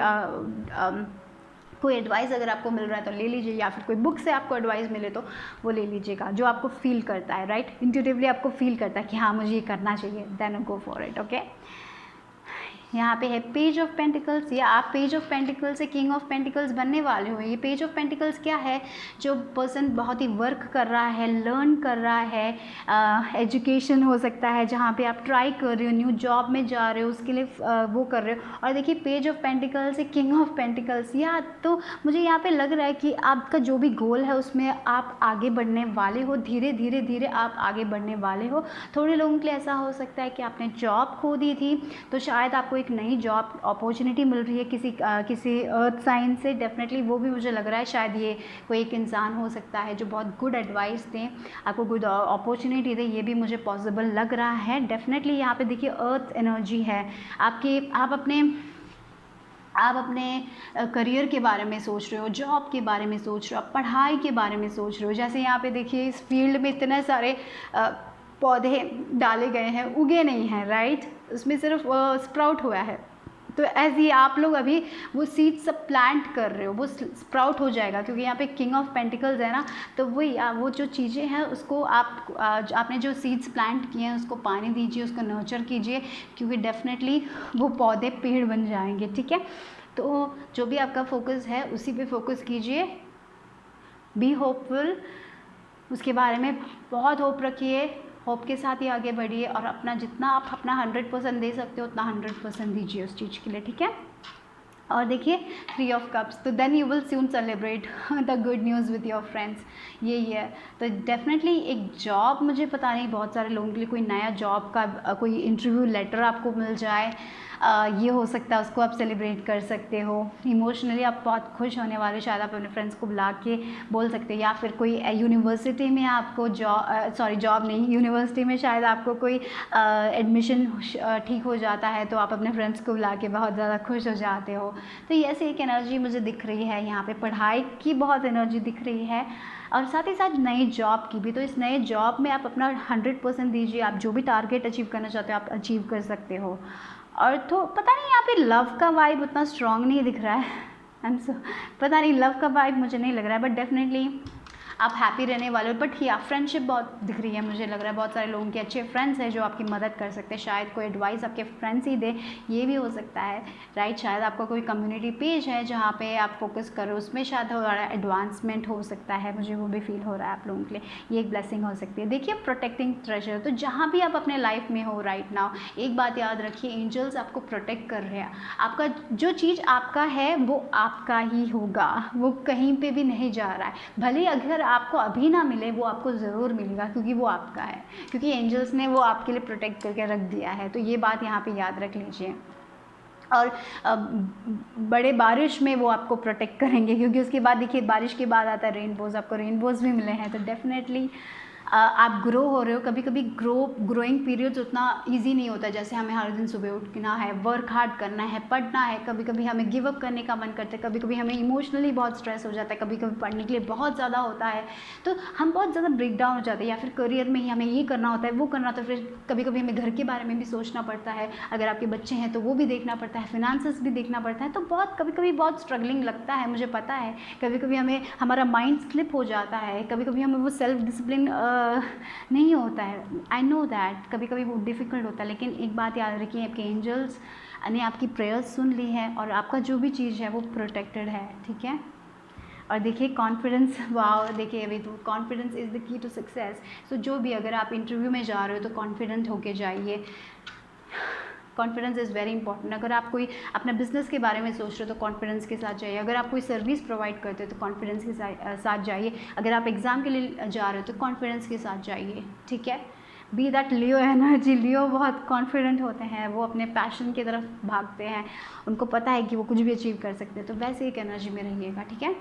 एडवाइस अगर आपको मिल रहा है तो ले लीजिए, या फिर कोई बुक से आपको एडवाइस मिले तो वो ले लीजिएगा, जो आपको फील करता है राइट, इंट्यूटिवली आपको फील करता है कि हाँ मुझे ये करना चाहिए, then go for it. Okay, यहाँ पे है पेज ऑफ पेंटिकल्स, या आप पेज ऑफ पेंटिकल्स से किंग ऑफ पेंटिकल्स बनने वाले हो। ये पेज ऑफ पेंटिकल्स क्या है? जो पर्सन बहुत ही वर्क कर रहा है, लर्न कर रहा है, एजुकेशन हो सकता है जहाँ पे आप ट्राई कर रहे हो, न्यू जॉब में जा रहे हो, उसके लिए वो कर रहे हो। और देखिए पेज ऑफ पेंटिकल्स से किंग ऑफ पेंटिकल्स, या तो मुझे यहाँ पे लग रहा है कि आपका जो भी गोल है उसमें आप आगे बढ़ने वाले हो, धीरे धीरे आप आगे बढ़ने वाले हो। थोड़े लोगों के लिए ऐसा हो सकता है कि आपने जॉब खो दी थी, तो शायद आपको एक नई जॉब अपॉर्चुनिटी मिल रही है किसी अर्थ साइन से। डेफिनेटली वो भी मुझे लग रहा है शायद ये कोई एक इंसान हो सकता है जो बहुत गुड एडवाइस दें, आपको गुड अपॉर्चुनिटी दे, ये भी मुझे पॉसिबल लग रहा है। डेफिनेटली यहाँ पे देखिए अर्थ एनर्जी है आप अपने करियर के बारे में सोच रहे हो, जॉब के बारे में सोच रहे हो, पढ़ाई के बारे में सोच रहे हो। जैसे यहाँ पे देखिए इस फील्ड में इतने सारे पौधे डाले गए हैं, उगे नहीं हैं राइट, उसमें सिर्फ स्प्राउट हुआ है, तो ऐसे ही आप लोग अभी वो सीड सब प्लांट कर रहे हो, वो स्प्राउट हो जाएगा, क्योंकि यहाँ पे किंग ऑफ पेंटिकल्स है ना, तो वही वो जो चीज़ें हैं उसको आपने जो सीड्स प्लांट किए हैं उसको पानी दीजिए, उसको नर्चर कीजिए, क्योंकि डेफिनेटली वो पौधे पेड़ बन जाएंगे, ठीक है। तो जो भी आपका फोकस है उसी पे फोकस कीजिए, बी होपफुल, उसके बारे में बहुत होप रखिए, होप के साथ ही आगे बढ़िए, और अपना जितना आप अपना 100% दे सकते हो उतना 100% दीजिए उस चीज़ के लिए, ठीक है। और देखिए 3 ऑफ कप्स, तो then you will soon celebrate the good news with your friends, यही है। तो डेफिनेटली एक जॉब, मुझे पता नहीं बहुत सारे लोगों के लिए कोई नया जॉब का कोई इंटरव्यू लेटर आपको मिल जाए, ये हो सकता है, उसको आप सेलिब्रेट कर सकते हो। इमोशनली आप बहुत खुश होने वाले, शायद आप अपने फ्रेंड्स को बुला के बोल सकते हो, या फिर कोई यूनिवर्सिटी में आपको जॉब नहीं, यूनिवर्सिटी में शायद आपको कोई एडमिशन ठीक हो जाता है, तो आप अपने फ्रेंड्स को बुला के बहुत ज़्यादा खुश हो जाते हो। तो ये ऐसी एक एनर्जी मुझे दिख रही है यहाँ पे, पढ़ाई की बहुत एनर्जी दिख रही है, और साथ ही साथ नई जॉब की भी। तो इस नए जॉब में आप अपना 100% दीजिए, आप जो भी टारगेट अचीव करना चाहते हो आप अचीव कर सकते हो। और तो पता नहीं यहाँ पे लव का वाइब उतना स्ट्रॉन्ग नहीं दिख रहा है, पता नहीं, लव का वाइब मुझे नहीं लग रहा है, बट डेफिनेटली आप हैप्पी रहने वाले हो। बट या फ्रेंडशिप बहुत दिख रही है, मुझे लग रहा है बहुत सारे लोगों के अच्छे फ्रेंड्स हैं जो आपकी मदद कर सकते हैं, शायद कोई एडवाइस आपके फ्रेंड्स ही दे, ये भी हो सकता है, राइट। शायद आपका कोई कम्युनिटी पेज है जहाँ पे आप फोकस करो, उसमें शायद हो रहा है एडवांसमेंट हो सकता है, मुझे वो भी फील हो रहा है आप लोगों के लिए, ये एक ब्लेसिंग हो सकती है। देखिए प्रोटेक्टिंग ट्रेजर, तो जहाँ भी आप अपने लाइफ में हो राइट नाउ, एक बात याद रखिए, एंजल्स आपको प्रोटेक्ट कर रहे हैं, आपका जो चीज़ आपका है वो आपका ही होगा, वो कहीं पे भी नहीं जा रहा है, भले अगर आपको अभी ना मिले वो आपको ज़रूर मिलेगा, क्योंकि वो आपका है, क्योंकि एंजल्स ने वो आपके लिए प्रोटेक्ट करके रख दिया है। तो ये बात यहाँ पे याद रख लीजिए। और बड़े बारिश में वो आपको प्रोटेक्ट करेंगे, क्योंकि उसके बाद देखिए बारिश के बाद आता है रेनबोज़, आपको रेनबोज़ भी मिले हैं, तो डेफिनेटली आप ग्रो हो रहे हो। कभी कभी ग्रोइंग पीरियड्स उतना इजी नहीं होता, जैसे हमें हर दिन सुबह उठना है, वर्क हार्ड करना है, पढ़ना है, कभी कभी हमें गिव अप करने का मन करता है, कभी कभी हमें इमोशनली बहुत स्ट्रेस हो जाता है, कभी कभी पढ़ने के लिए बहुत ज़्यादा होता है, तो हम बहुत ज़्यादा ब्रेक डाउन हो जाते हैं, या फिर करियर में ही हमें ये करना होता है, वो करना होता है, फिर कभी कभी हमें घर के बारे में भी सोचना पड़ता है, अगर आपके बच्चे हैं तो वो भी देखना पड़ता है, फिनांसेस भी देखना पड़ता है, तो बहुत कभी कभी बहुत स्ट्रगलिंग लगता है, मुझे पता है। कभी कभी हमें हमारा माइंड स्लिप हो जाता है, कभी कभी हमें वो सेल्फ डिसिप्लिन नहीं होता है, आई नो दैट, कभी कभी वो डिफ़िकल्ट होता है, लेकिन एक बात याद रखिए, आपके एंजल्स ने आपकी प्रेयर्स सुन ली है, और आपका जो भी चीज़ है वो प्रोटेक्टेड है, ठीक है। और देखिए कॉन्फिडेंस, वाओ, देखिए अभी तो confidence is the key to success. So जो भी, अगर आप इंटरव्यू में जा रहे हो तो कॉन्फिडेंट होके जाइए, कॉन्फिडेंस इज़ वेरी इंपॉर्टेंट। अगर आप कोई अपना बिजनेस के बारे में सोच रहे हो तो कॉन्फिडेंस के साथ जाइए, अगर आप कोई सर्विस प्रोवाइड करते हो तो कॉन्फिडेंस के साथ जाइए, अगर आप एग्ज़ाम के लिए जा रहे हो तो कॉन्फिडेंस के साथ जाइए, ठीक है। बी दैट लियो एनर्जी, लियो बहुत कॉन्फिडेंट होते हैं, वो अपने पैशन की तरफ भागते हैं, उनको पता है कि वो कुछ भी अचीव कर सकते हैं, तो वैसे एक एनर्जी में रहिएगा, ठीक है।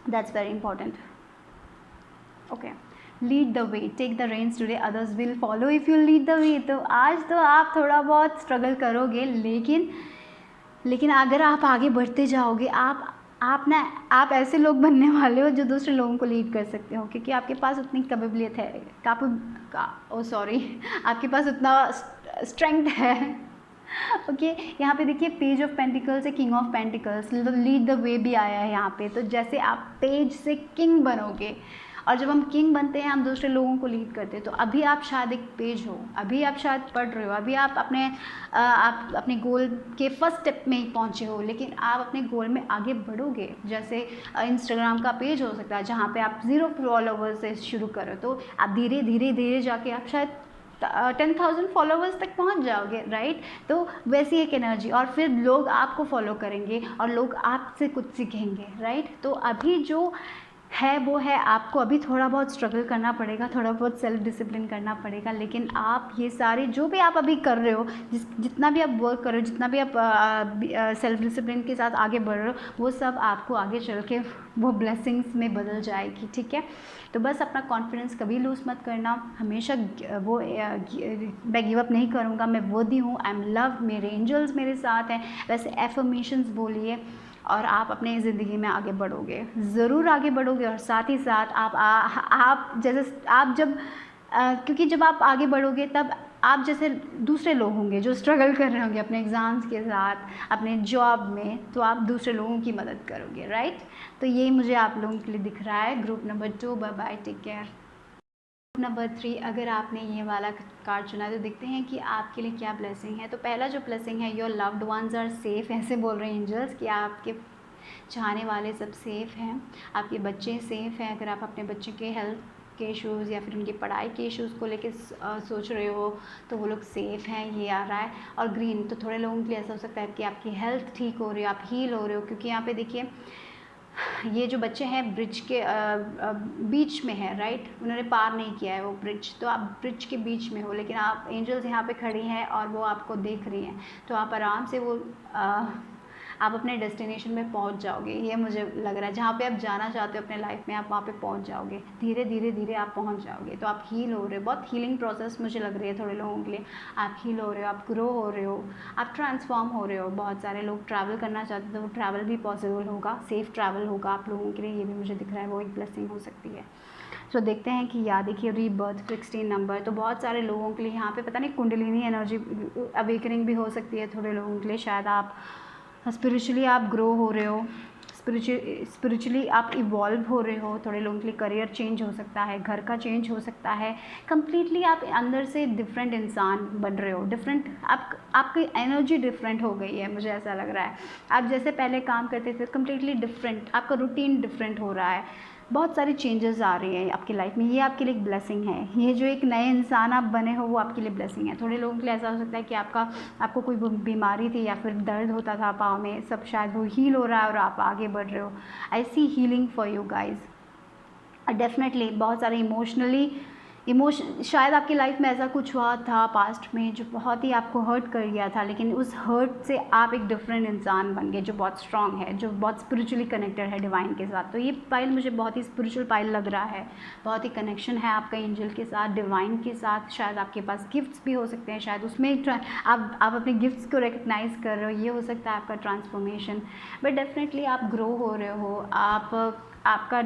That's very important. Okay, lead the way, take the reins today, others will follow if you lead the way. तो आज तो आप थोड़ा बहुत स्ट्रगल करोगे, लेकिन अगर आप आगे बढ़ते जाओगे, आप ऐसे लोग बनने वाले हो जो दूसरे लोगों को लीड कर सकते हो, क्योंकि आपके पास उतनी कैपेबिलियत है, आपके पास उतना स्ट्रेंथ है। ओके, यहाँ पे देखिए पेज ऑफ पेंटिकल्स है, king of pentacles, lead the वे भी आया है यहाँ पे। तो जैसे आप पेज से किंग बनोगे, और जब हम किंग बनते हैं हम दूसरे लोगों को लीड करते हैं। तो अभी आप शायद एक पेज हो, अभी आप शायद पढ़ रहे हो, अभी आप अपने गोल के फर्स्ट स्टेप में ही पहुँचे हो, लेकिन आप अपने गोल में आगे बढ़ोगे। जैसे इंस्टाग्राम का पेज हो सकता है जहाँ पे आप 0 फॉलोवर्स से शुरू करो, तो आप धीरे धीरे जाके आप शायद 10,000 फॉलोवर्स तक पहुंच जाओगे, राइट। तो वैसी एक एनर्जी, और फिर लोग आपको फॉलो करेंगे और लोग आपसे कुछ सीखेंगे, राइट। तो अभी जो है वो है, आपको अभी थोड़ा बहुत स्ट्रगल करना पड़ेगा, थोड़ा बहुत सेल्फ डिसिप्लिन करना पड़ेगा, लेकिन आप ये सारे जो भी आप अभी कर रहे हो, जितना भी आप वर्क कर रहे हो, जितना भी आप सेल्फ डिसिप्लिन के साथ आगे बढ़ रहे हो, वो सब आपको आगे चल के वो ब्लेसिंग्स में बदल जाएगी, ठीक है। तो बस अपना कॉन्फिडेंस कभी लूज़ मत करना, हमेशा वो मैं गिव अप नहीं करूँगा, मैं वर्दी हूँ, आई एम लव, मेरे एंजल्स मेरे साथ हैं, वैसे एफर्मेशंस बोलिए, और आप अपने ज़िंदगी में आगे बढ़ोगे, ज़रूर आगे बढ़ोगे। और साथ ही साथ आप जैसे आप जब क्योंकि जब आप आगे बढ़ोगे तब आप जैसे दूसरे लोग होंगे जो स्ट्रगल कर रहे होंगे अपने एग्ज़ाम्स के साथ, अपने जॉब में, तो आप दूसरे लोगों की मदद करोगे, राइट। तो ये मुझे आप लोगों के लिए दिख रहा है। Group number 2, bye bye, take care. Group number 3, अगर आपने ये वाला कार्ड चुना है तो देखते हैं कि आपके लिए क्या ब्लेसिंग है। तो पहला जो ब्लेसिंग है, your loved ones are safe, ऐसे बोल रहे हैं एंजल्स कि आपके चाहने वाले सब सेफ़ हैं, आपके बच्चे सेफ़ हैं। अगर आप अपने बच्चे के हेल्थ के इश्यूज़ या फिर उनकी पढ़ाई के इश्यूज़ को लेके सोच रहे हो तो वो लोग सेफ़ हैं, ये आ रहा है। और ग्रीन, तो थोड़े लोगों के लिए ऐसा हो सकता है कि आपकी हेल्थ ठीक हो रही हो, आप हील हो रहे हो, क्योंकि यहाँ पे देखिए ये जो बच्चे हैं ब्रिज के बीच में है, राइट, उन्होंने पार नहीं किया है वो ब्रिज, तो आप ब्रिज के बीच में हो, लेकिन आप एंजल्स यहाँ पे खड़ी हैं और वो आपको देख रही हैं, तो आप आराम से वो आप अपने डेस्टिनेशन में पहुंच जाओगे, ये मुझे लग रहा है। जहाँ पे आप जाना चाहते हो अपने लाइफ में, आप वहाँ पे पहुंच जाओगे, धीरे धीरे धीरे आप पहुंच जाओगे। तो आप हील हो रहे हो, बहुत हीलिंग प्रोसेस मुझे लग रही है थोड़े लोगों के लिए। आप हील हो रहे हो, आप ग्रो हो रहे हो, आप ट्रांसफॉर्म हो रहे हो। बहुत सारे लोग ट्रैवल करना चाहते हैं तो वो ट्रैवल भी पॉसिबल होगा, सेफ़ ट्रैवल होगा आप लोगों के लिए, ये भी मुझे दिख रहा है, वो एक ब्लेसिंग हो सकती है। तो देखते हैं कि या देखिए रीबर्थ 16 नंबर, तो बहुत सारे लोगों के लिए यहाँ पे पता नहीं कुंडलिनी एनर्जी अवेकनिंग भी हो सकती है थोड़े लोगों के लिए। शायद आप स्पिरिचुअली आप ग्रो हो रहे हो, स्पिरिचुअली आप इवॉल्व हो रहे हो। थोड़े लोगों के लिए करियर चेंज हो सकता है, घर का चेंज हो सकता है, कम्प्लीटली आप अंदर से डिफरेंट इंसान बन रहे हो, डिफरेंट आपकी एनर्जी डिफरेंट हो गई है, मुझे ऐसा लग रहा है। आप जैसे पहले काम करते थे कम्प्लीटली डिफरेंट, आपका रूटीन डिफरेंट हो रहा है, बहुत सारी चेंजेस आ रही हैं आपकी लाइफ में, ये आपके लिए एक ब्लेसिंग है। ये जो एक नए इंसान आप बने हो वो आपके लिए ब्लेसिंग है। थोड़े लोगों के लिए ऐसा हो सकता है कि आपको कोई बीमारी थी या फिर दर्द होता था पाँव में, सब शायद वो हील हो रहा है और आप आगे बढ़ रहे हो। I see healing for you guys. Definitely बहुत सारे इमोशन शायद आपकी लाइफ में ऐसा कुछ हुआ था पास्ट में जो बहुत ही आपको हर्ट कर गया था, लेकिन उस हर्ट से आप एक डिफरेंट इंसान बन गए जो बहुत स्ट्रांग है, जो बहुत स्पिरिचुअली कनेक्टेड है डिवाइन के साथ। तो ये पाइल मुझे बहुत ही स्पिरिचुअल पाइल लग रहा है, बहुत ही कनेक्शन है आपका एंजल के साथ, डिवाइन के साथ। शायद आपके पास गिफ्ट्स भी हो सकते हैं, शायद उसमें आप अपने गिफ्ट्स को रिकग्नाइज कर रहे हो, ये हो सकता है आपका ट्रांसफॉर्मेशन। बट डेफिनेटली आप ग्रो हो रहे हो, आपका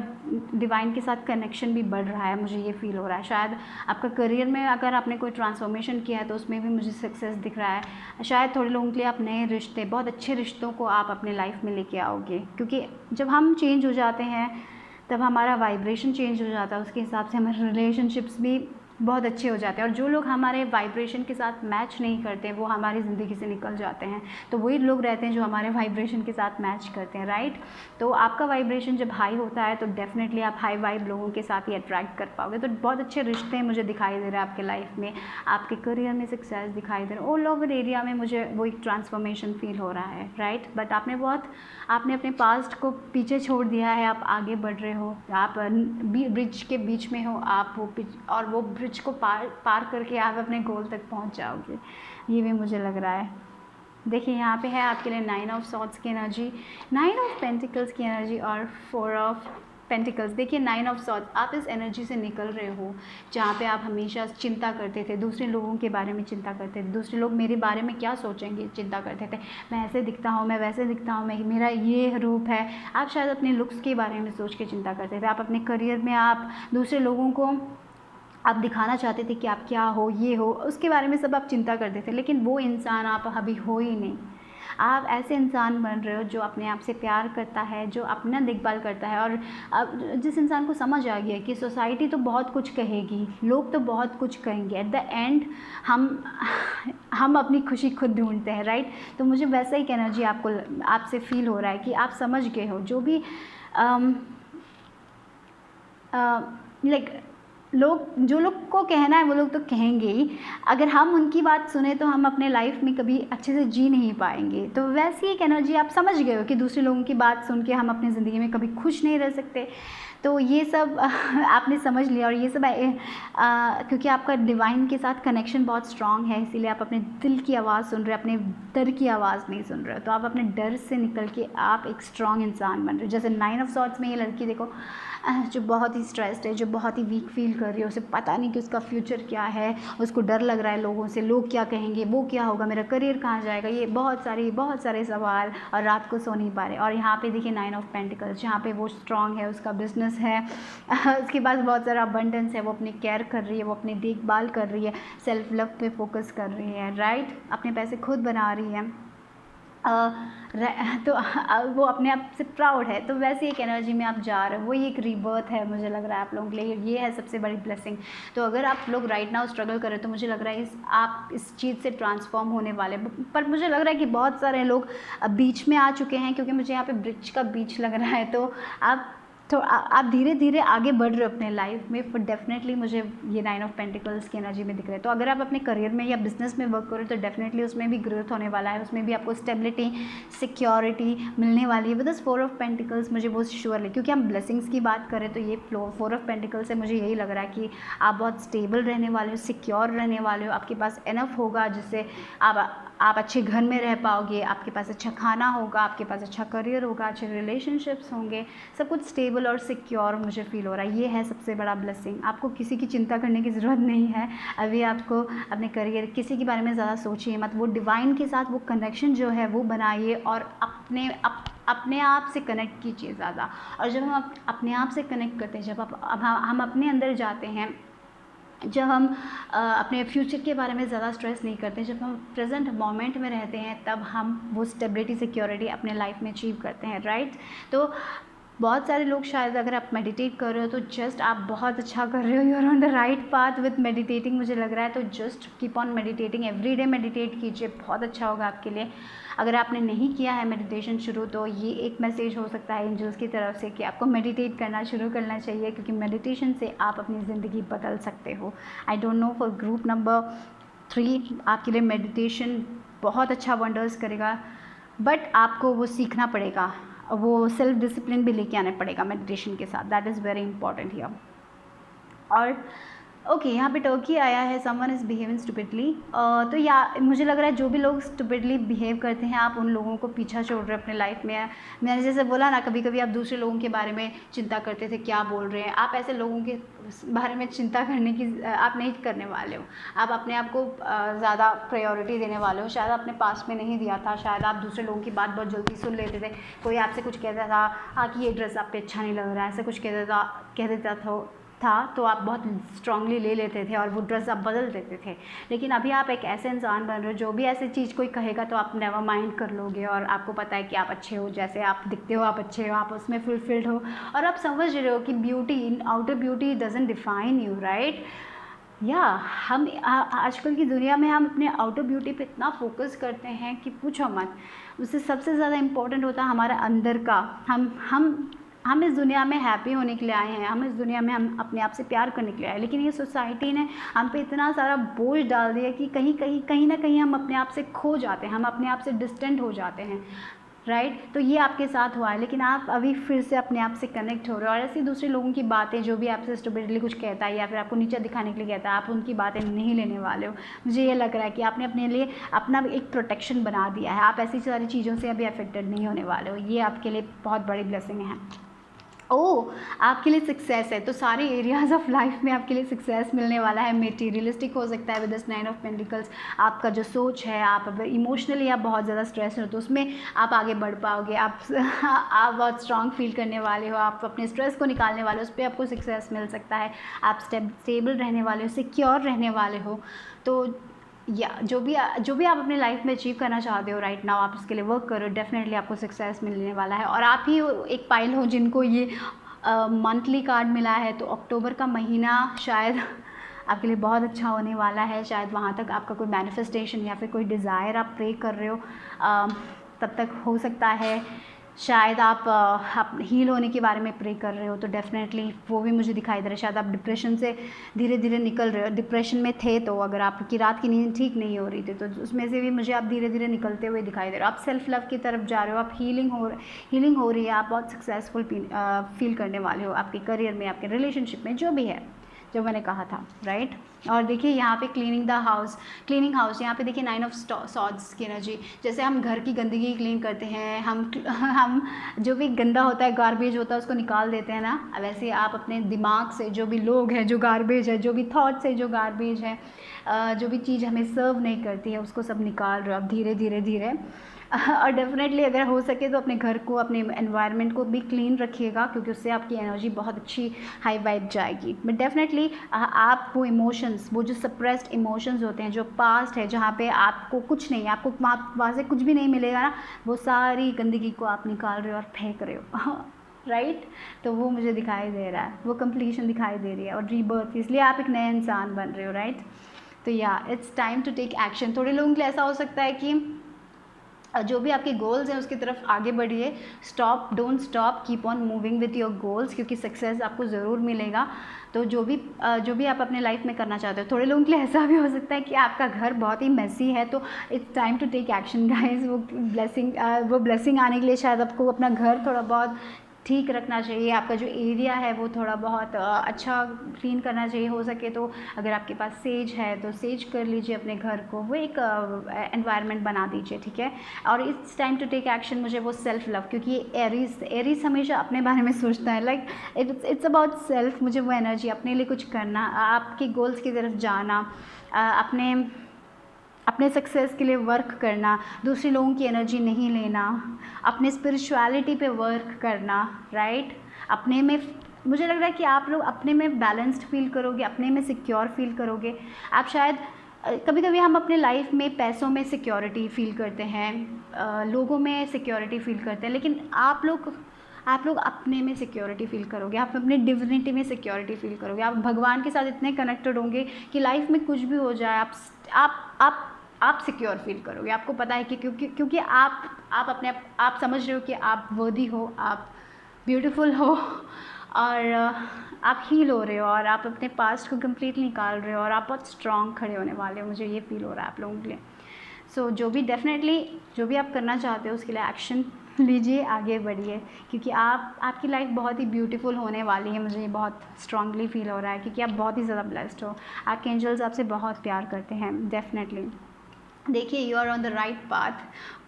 डिवाइन के साथ कनेक्शन भी बढ़ रहा है, मुझे ये फील हो रहा है। शायद आपका करियर में अगर आपने कोई ट्रांसफॉर्मेशन किया है तो उसमें भी मुझे सक्सेस दिख रहा है। शायद थोड़े लोगों के लिए आप नए रिश्ते, बहुत अच्छे रिश्तों को आप अपने लाइफ में लेके आओगे, क्योंकि जब हम चेंज हो जाते हैं तब हमारा वाइब्रेशन चेंज हो जाता है, उसके हिसाब से हमारे रिलेशनशिप्स भी बहुत अच्छे हो जाते हैं। और जो लोग हमारे वाइब्रेशन के साथ मैच नहीं करते वो हमारी ज़िंदगी से निकल जाते हैं, तो वही लोग रहते हैं जो हमारे वाइब्रेशन के साथ मैच करते हैं, राइट। तो आपका वाइब्रेशन जब हाई होता है तो डेफिनेटली आप हाई वाइब लोगों के साथ ही अट्रैक्ट कर पाओगे। तो बहुत अच्छे रिश्ते मुझे दिखाई दे रहे हैं आपके लाइफ में, आपके करियर में सक्सेस दिखाई दे रहा है, ऑल ओवर एरिया में मुझे वो एक ट्रांसफॉर्मेशन फील हो रहा है, राइट। बट आपने अपने पास्ट को पीछे छोड़ दिया है, आप आगे बढ़ रहे हो, आप ब्रिज के बीच में हो, आप वो ब्रिज को पार करके आप अपने गोल तक पहुंच जाओगे, ये भी मुझे लग रहा है। देखिए यहाँ पे है आपके लिए 9 ऑफ सॉर्ड्स की एनर्जी, 9 ऑफ पेंटिकल्स की एनर्जी और 4 ऑफ पेंटिकल्स। देखिए 9 ऑफ सॉर्ड्स, आप इस एनर्जी से निकल रहे हो जहाँ पे आप हमेशा चिंता करते थे, दूसरे लोगों के बारे में चिंता करते थे, दूसरे लोग मेरे बारे में क्या सोचेंगे चिंता करते थे, मैं ऐसे दिखता हूँ, मैं वैसे दिखता हूँ, मेरा ये रूप है। आप शायद अपने लुक्स के बारे में सोच के चिंता करते थे, आप अपने करियर में आप दूसरे लोगों को आप दिखाना चाहते थे कि आप क्या हो, ये हो, उसके बारे में सब आप चिंता करते थे, लेकिन वो इंसान आप अभी हो ही नहीं। आप ऐसे इंसान बन रहे हो जो अपने आप से प्यार करता है, जो अपना देखभाल करता है। और अब जिस इंसान को समझ आ गया कि सोसाइटी तो बहुत कुछ कहेगी, लोग तो बहुत कुछ कहेंगे, एट द एंड हम अपनी खुशी खुद ढूंढते हैं, राइट। तो मुझे वैसा ही एनर्जी आपसे फील हो रहा है कि आप समझ गए हो जो भी जो लोग को कहना है वो लोग तो कहेंगे ही, अगर हम उनकी बात सुने तो हम अपने लाइफ में कभी अच्छे से जी नहीं पाएंगे। तो वैसी एक एनर्जी आप समझ गए हो कि दूसरे लोगों की बात सुन के हम अपनी ज़िंदगी में कभी खुश नहीं रह सकते। तो ये सब आपने समझ लिया, और ये सब क्योंकि आपका डिवाइन के साथ कनेक्शन बहुत स्ट्रांग है, इसीलिए आप अपने दिल की आवाज़ सुन रहे हो, अपने डर की आवाज़ नहीं सुन रहे हो। तो आप अपने डर से निकल के आप एक स्ट्रांग इंसान बन रहे हो। जैसे 9 ऑफ सॉर्ड्स में ये लड़की देखो जो बहुत ही स्ट्रेस्ड है, जो बहुत ही वीक फील कर रही है, उसे पता नहीं कि उसका फ्यूचर क्या है, उसको डर लग रहा है लोगों से, लोग क्या कहेंगे, वो क्या होगा, मेरा करियर कहाँ जाएगा, ये बहुत सारे सवाल, और रात को सो नहीं पा रहे। और यहाँ पे देखिए 9 ऑफ पेंटिकल्स, जहाँ पे वो स्ट्रांग है, उसका बिजनेस बिजनेस है, उसके पास बहुत सारा अबंडेंस है, वो अपनी केयर कर रही है, वो अपनी देखभाल कर रही है, सेल्फ लव पे फोकस कर रही है, राइट, अपने पैसे खुद बना रही है, तो वो अपने आप से प्राउड है। तो वैसे एक एनर्जी में आप जा रहे हो, वही एक रीबर्थ है मुझे लग रहा है आप लोगों के लिए, ये है सबसे बड़ी ब्लेसिंग। तो अगर आप लोग राइट नाउ स्ट्रगल कर रहे हो तो मुझे लग रहा है आप इस चीज़ से ट्रांसफॉर्म होने वाले। पर मुझे लग रहा है कि बहुत सारे लोग बीच में आ चुके हैं, क्योंकि मुझे यहाँ पे ब्रिज का बीच लग रहा है। तो आप धीरे धीरे आगे बढ़ रहे हो अपने लाइफ में, पर डेफिनेटली मुझे ये 9 ऑफ पेंटिकल्स की एनर्जी में दिख रहा है। तो अगर आप अपने करियर में या बिजनेस में वर्क करो तो डेफिनेटली उसमें भी ग्रोथ होने वाला है, उसमें भी आपको स्टेबिलिटी, सिक्योरिटी मिलने वाली है। विद दिस 4 ऑफ पेंटिकल्स मुझे बहुत श्योर है, क्योंकि हम ब्लेसिंग्स की बात करें तो ये 4 ऑफ पेंटिकल्स से मुझे यही लग रहा है कि आप बहुत स्टेबल रहने वाले हो, सिक्योर रहने वाले हो, आपके पास इनफ होगा जिससे आप अच्छे घर में रह पाओगे, आपके पास अच्छा खाना होगा, आपके पास अच्छा करियर होगा, अच्छे रिलेशनशिप्स होंगे, सब कुछ स्टेबल और सिक्योर मुझे फील हो रहा है। ये है सबसे बड़ा ब्लेसिंग। आपको किसी की चिंता करने की ज़रूरत नहीं है अभी। आपको अपने करियर, किसी के बारे में ज़्यादा सोचिए मत, वो डिवाइन के साथ वो कनेक्शन जो है वो बनाइए और अपने आप से कनेक्ट कीजिए ज़्यादा। और जब हम अपने आप से कनेक्ट करते हैं, जब हम अपने अंदर जाते हैं, जब हम अपने फ्यूचर के बारे में ज़्यादा स्ट्रेस नहीं करते, जब हम प्रेजेंट मोमेंट में रहते हैं, तब हम वो स्टेबिलिटी, सिक्योरिटी अपने लाइफ में अचीव करते हैं, राइट। तो बहुत सारे लोग, शायद अगर आप मेडिटेट कर रहे हो तो जस्ट आप बहुत अच्छा कर रहे हो, you are on the right path with meditating मुझे लग रहा है। तो just keep on meditating, everyday meditate कीजिए, बहुत अच्छा होगा आपके लिए। अगर आपने नहीं किया है मेडिटेशन शुरू, तो ये एक मैसेज हो सकता है एंजल्स की तरफ से कि आपको मेडिटेट करना शुरू करना चाहिए, क्योंकि मेडिटेशन से आप अपनी ज़िंदगी बदल सकते हो। I don't know for group number 3 आपके लिए मेडिटेशन बहुत अच्छा वंडर्स करेगा, बट आपको वो सीखना पड़ेगा, वो सेल्फ डिसिप्लिन भी लेके आना पड़ेगा मेडिटेशन के साथ। That is very important here. और ओके, यहाँ पे टर्की आया है, समवन इज़ बिहेविंग स्टूपिडली। तो या मुझे लग रहा है जो भी लोग स्टूपिडली बिहेव करते हैं, आप उन लोगों को पीछा छोड़ रहे हैं अपने लाइफ में। मैंने जैसे बोला ना, कभी कभी आप दूसरे लोगों के बारे में चिंता करते थे क्या बोल रहे हैं, आप ऐसे लोगों के बारे में चिंता करने की आप नहीं करने वाले हो। आप अपने आप को ज़्यादा प्रायोरिटी देने वाले हो। शायद आपने पास में नहीं दिया था, शायद आप दूसरे लोगों की बात बहुत जल्दी सुन लेते थे। कोई आपसे कुछ कहता था, हाँ कि ये ड्रेस आप पे अच्छा नहीं लग रहा है, ऐसे कुछ कह देता था, तो आप बहुत स्ट्रांगली ले लेते थे और वो ड्रेस आप बदल देते थे। लेकिन अभी आप एक ऐसे इंसान बन रहे हो, जो भी ऐसी चीज़ कोई कहेगा तो आप नेवर माइंड कर लोगे, और आपको पता है कि आप अच्छे हो, जैसे आप दिखते हो आप अच्छे हो, आप उसमें फुलफिल्ड हो, और आप समझ रहे हो कि beauty, outer beauty doesn't define you, right. या हम आजकल की दुनिया में हम अपने आउटर ब्यूटी पे इतना फोकस करते हैं कि पूछो मत। उससे सबसे ज़्यादा इम्पोर्टेंट होता है हमारा अंदर का। हम इस दुनिया में हैप्पी होने के लिए आए हैं, हम इस दुनिया में हम अपने आप से प्यार करने के लिए आए, लेकिन ये सोसाइटी ने हम पे इतना सारा बोझ डाल दिया कि कहीं ना कहीं हम अपने आप से खो जाते हैं, हम अपने आप से डिस्टेंट हो जाते हैं, राइट। तो ये आपके साथ हुआ है, लेकिन आप अभी फिर से अपने आप से कनेक्ट हो रहे हो, और ऐसी दूसरे लोगों की बातें, जो भी आपसे स्टूपिडली कुछ कहता है या फिर आपको नीचा दिखाने के लिए कहता है, आप उनकी बातें नहीं लेने वाले हो। मुझे ये लग रहा है कि आपने अपने लिए अपना एक प्रोटेक्शन बना दिया है, आप ऐसी सारी चीज़ों से अभी अफेक्टेड नहीं होने वाले हो। ये आपके लिए बहुत बड़ी ब्लेसिंग है। आपके लिए सक्सेस है, तो सारे एरियाज ऑफ लाइफ में आपके लिए सक्सेस मिलने वाला है। मेटीरियलिस्टिक हो सकता है विद दिस 9 ऑफ पेंटिकल्स। आपका जो सोच है, आप अगर इमोशनली आप बहुत ज़्यादा स्ट्रेस हो तो उसमें आप आगे बढ़ पाओगे, आप बहुत स्ट्रांग फील करने वाले हो, आप अपने स्ट्रेस को निकालने वाले हो, उस पर आपको सक्सेस मिल सकता है। आप स्टेबल रहने वाले हो, सिक्योर रहने वाले हो। तो या जो भी आप अपने लाइफ में अचीव करना चाहते हो राइट नाउ, आप उसके लिए वर्क करो, डेफिनेटली आपको सक्सेस मिलने वाला है। और आप ही एक पाइल हो जिनको ये मंथली कार्ड मिला है, तो अक्टूबर का महीना शायद आपके लिए बहुत अच्छा होने वाला है। शायद वहाँ तक आपका कोई मैनिफेस्टेशन या फिर कोई डिज़ायर आप प्रे कर रहे हो, तब तक हो सकता है। शायद आप हील होने के बारे में प्रे कर रहे हो, तो डेफिनेटली वो भी मुझे दिखाई दे रहा है। शायद आप डिप्रेशन से धीरे धीरे निकल रहे हो, डिप्रेशन में थे तो अगर आपकी रात की नींद ठीक नहीं हो रही थी तो उसमें से भी मुझे आप धीरे धीरे निकलते हुए दिखाई दे रहे हो। आप सेल्फ लव की तरफ जा रहे हो, आप हीलिंग हो रही है, आप बहुत सक्सेसफुल फील करने वाले हो आपके करियर में, आपके रिलेशनशिप में, जो भी है जो मैंने कहा था, राइट। और देखिए यहाँ पे क्लीनिंग हाउस, यहाँ पे देखिए 9 ऑफ सॉर्ड्स की एनर्जी। जैसे हम घर की गंदगी क्लीन करते हैं, हम जो भी गंदा होता है, गार्बेज होता है, उसको निकाल देते हैं ना, वैसे आप अपने दिमाग से जो भी लोग हैं जो गार्बेज है, जो भी थॉट्स है जो गार्बेज है, जो भी चीज़ हमें सर्व नहीं करती है, उसको सब निकाल रहे हो आप धीरे धीरे धीरे। और डेफिनेटली अगर हो सके तो अपने घर को, अपने एनवायरनमेंट को भी क्लीन रखिएगा, क्योंकि उससे आपकी एनर्जी बहुत अच्छी हाई वाइब जाएगी। बट डेफिनेटली आप वो इमोशंस, वो जो सप्रेस्ड इमोशंस होते हैं, जो पास्ट है, जहाँ पे आपको कुछ नहीं, आपको वहाँ से कुछ भी नहीं मिलेगा ना, वो सारी गंदगी को आप निकाल रहे हो और फेंक रहे हो राइट तो वो मुझे दिखाई दे रहा है, वो कंप्लीशन दिखाई दे रही है और रीबर्थ, इसलिए आप एक नए इंसान बन रहे हो राइट। तो या it's time to take action. थोड़े लोगों के लिए ऐसा हो सकता है कि जो भी आपके गोल्स हैं उसकी तरफ आगे बढ़िए, don't stop, keep on moving with your goals, क्योंकि सक्सेस आपको ज़रूर मिलेगा। तो जो भी आप अपने लाइफ में करना चाहते हो, थोड़े लोगों के लिए ऐसा भी हो सकता है कि आपका घर बहुत ही मेसी है, तो it's time to take action guys. वो ब्लेसिंग आने के लिए शायद आपको अपना घर थोड़ा बहुत ठीक रखना चाहिए, आपका जो एरिया है वो थोड़ा बहुत अच्छा क्लीन करना चाहिए। हो सके तो अगर आपके पास सेज है तो सेज कर लीजिए अपने घर को, वो एक एनवायरनमेंट बना दीजिए, ठीक है। और it's time to take action, मुझे वो सेल्फ लव, क्योंकि एरीज हमेशा अपने बारे में सोचता है, लाइक इट्स अबाउट सेल्फ। मुझे वो एनर्जी, अपने लिए कुछ करना, आपके गोल्स की तरफ जाना, अपने सक्सेस के लिए वर्क करना, दूसरे लोगों की एनर्जी नहीं लेना, अपने स्पिरिचुअलिटी पे वर्क करना राइट। अपने में, मुझे लग रहा है कि आप लोग अपने में बैलेंस्ड फील करोगे, अपने में सिक्योर फील करोगे। आप शायद कभी कभी हम अपने लाइफ में पैसों में सिक्योरिटी फील करते हैं, लोगों में सिक्योरिटी फील करते हैं, लेकिन आप लोग अपने में सिक्योरिटी फील करोगे, आप अपने डिविनिटी में सिक्योरिटी फील करोगे, आप भगवान के साथ इतने कनेक्टेड होंगे कि लाइफ में कुछ भी हो जाए आप सिक्योर फील करोगे। आपको पता है कि क्योंकि आप अपने आप समझ रहे हो कि आप वर्दी हो, आप ब्यूटीफुल हो, और आप हील हो रहे हो, और आप अपने पास्ट को कम्प्लीटली निकाल रहे हो, और आप बहुत स्ट्रॉन्ग खड़े होने वाले हो। मुझे ये फील हो रहा है आप लोगों के लिए। सो जो भी आप करना चाहते हो उसके लिए एक्शन लीजिए, आगे बढ़िए, क्योंकि आपकी लाइफ बहुत ही ब्यूटीफुल होने वाली है। मुझे ये बहुत स्ट्रांगली फील हो रहा है, क्योंकि आप बहुत ही ज़्यादा ब्लेस्ड हो। आपके एंजल्स आपसे बहुत प्यार करते हैं डेफिनेटली। देखिए, you are on the right path,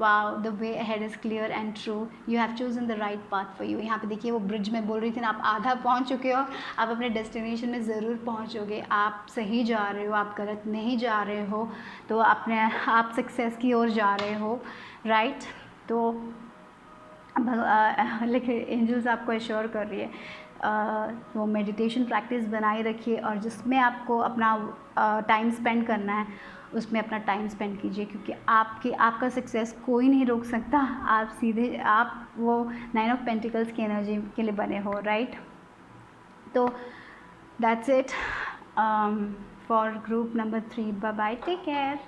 wow, the way ahead is clear and true, you have chosen the right path for you. यहाँ पे देखिए वो ब्रिज में बोल रही थी ना, आप आधा पहुँच चुके हो, आप अपने डेस्टिनेशन में ज़रूर पहुँचोगे। आप सही जा रहे हो, आप गलत नहीं जा रहे हो, तो आप सक्सेस की ओर जा रहे हो राइट। तो लेकिन एंजल्स आपको एश्योर कर रही है, वो मेडिटेशन प्रैक्टिस बनाए रखिए, और जिसमें आपको अपना टाइम स्पेंड करना है उसमें अपना टाइम स्पेंड कीजिए, क्योंकि आपका सक्सेस कोई नहीं रोक सकता। आप वो 9 ऑफ पेंटिकल्स की एनर्जी के लिए बने हो राइट। तो that's it for group number 3। Bye bye, take care.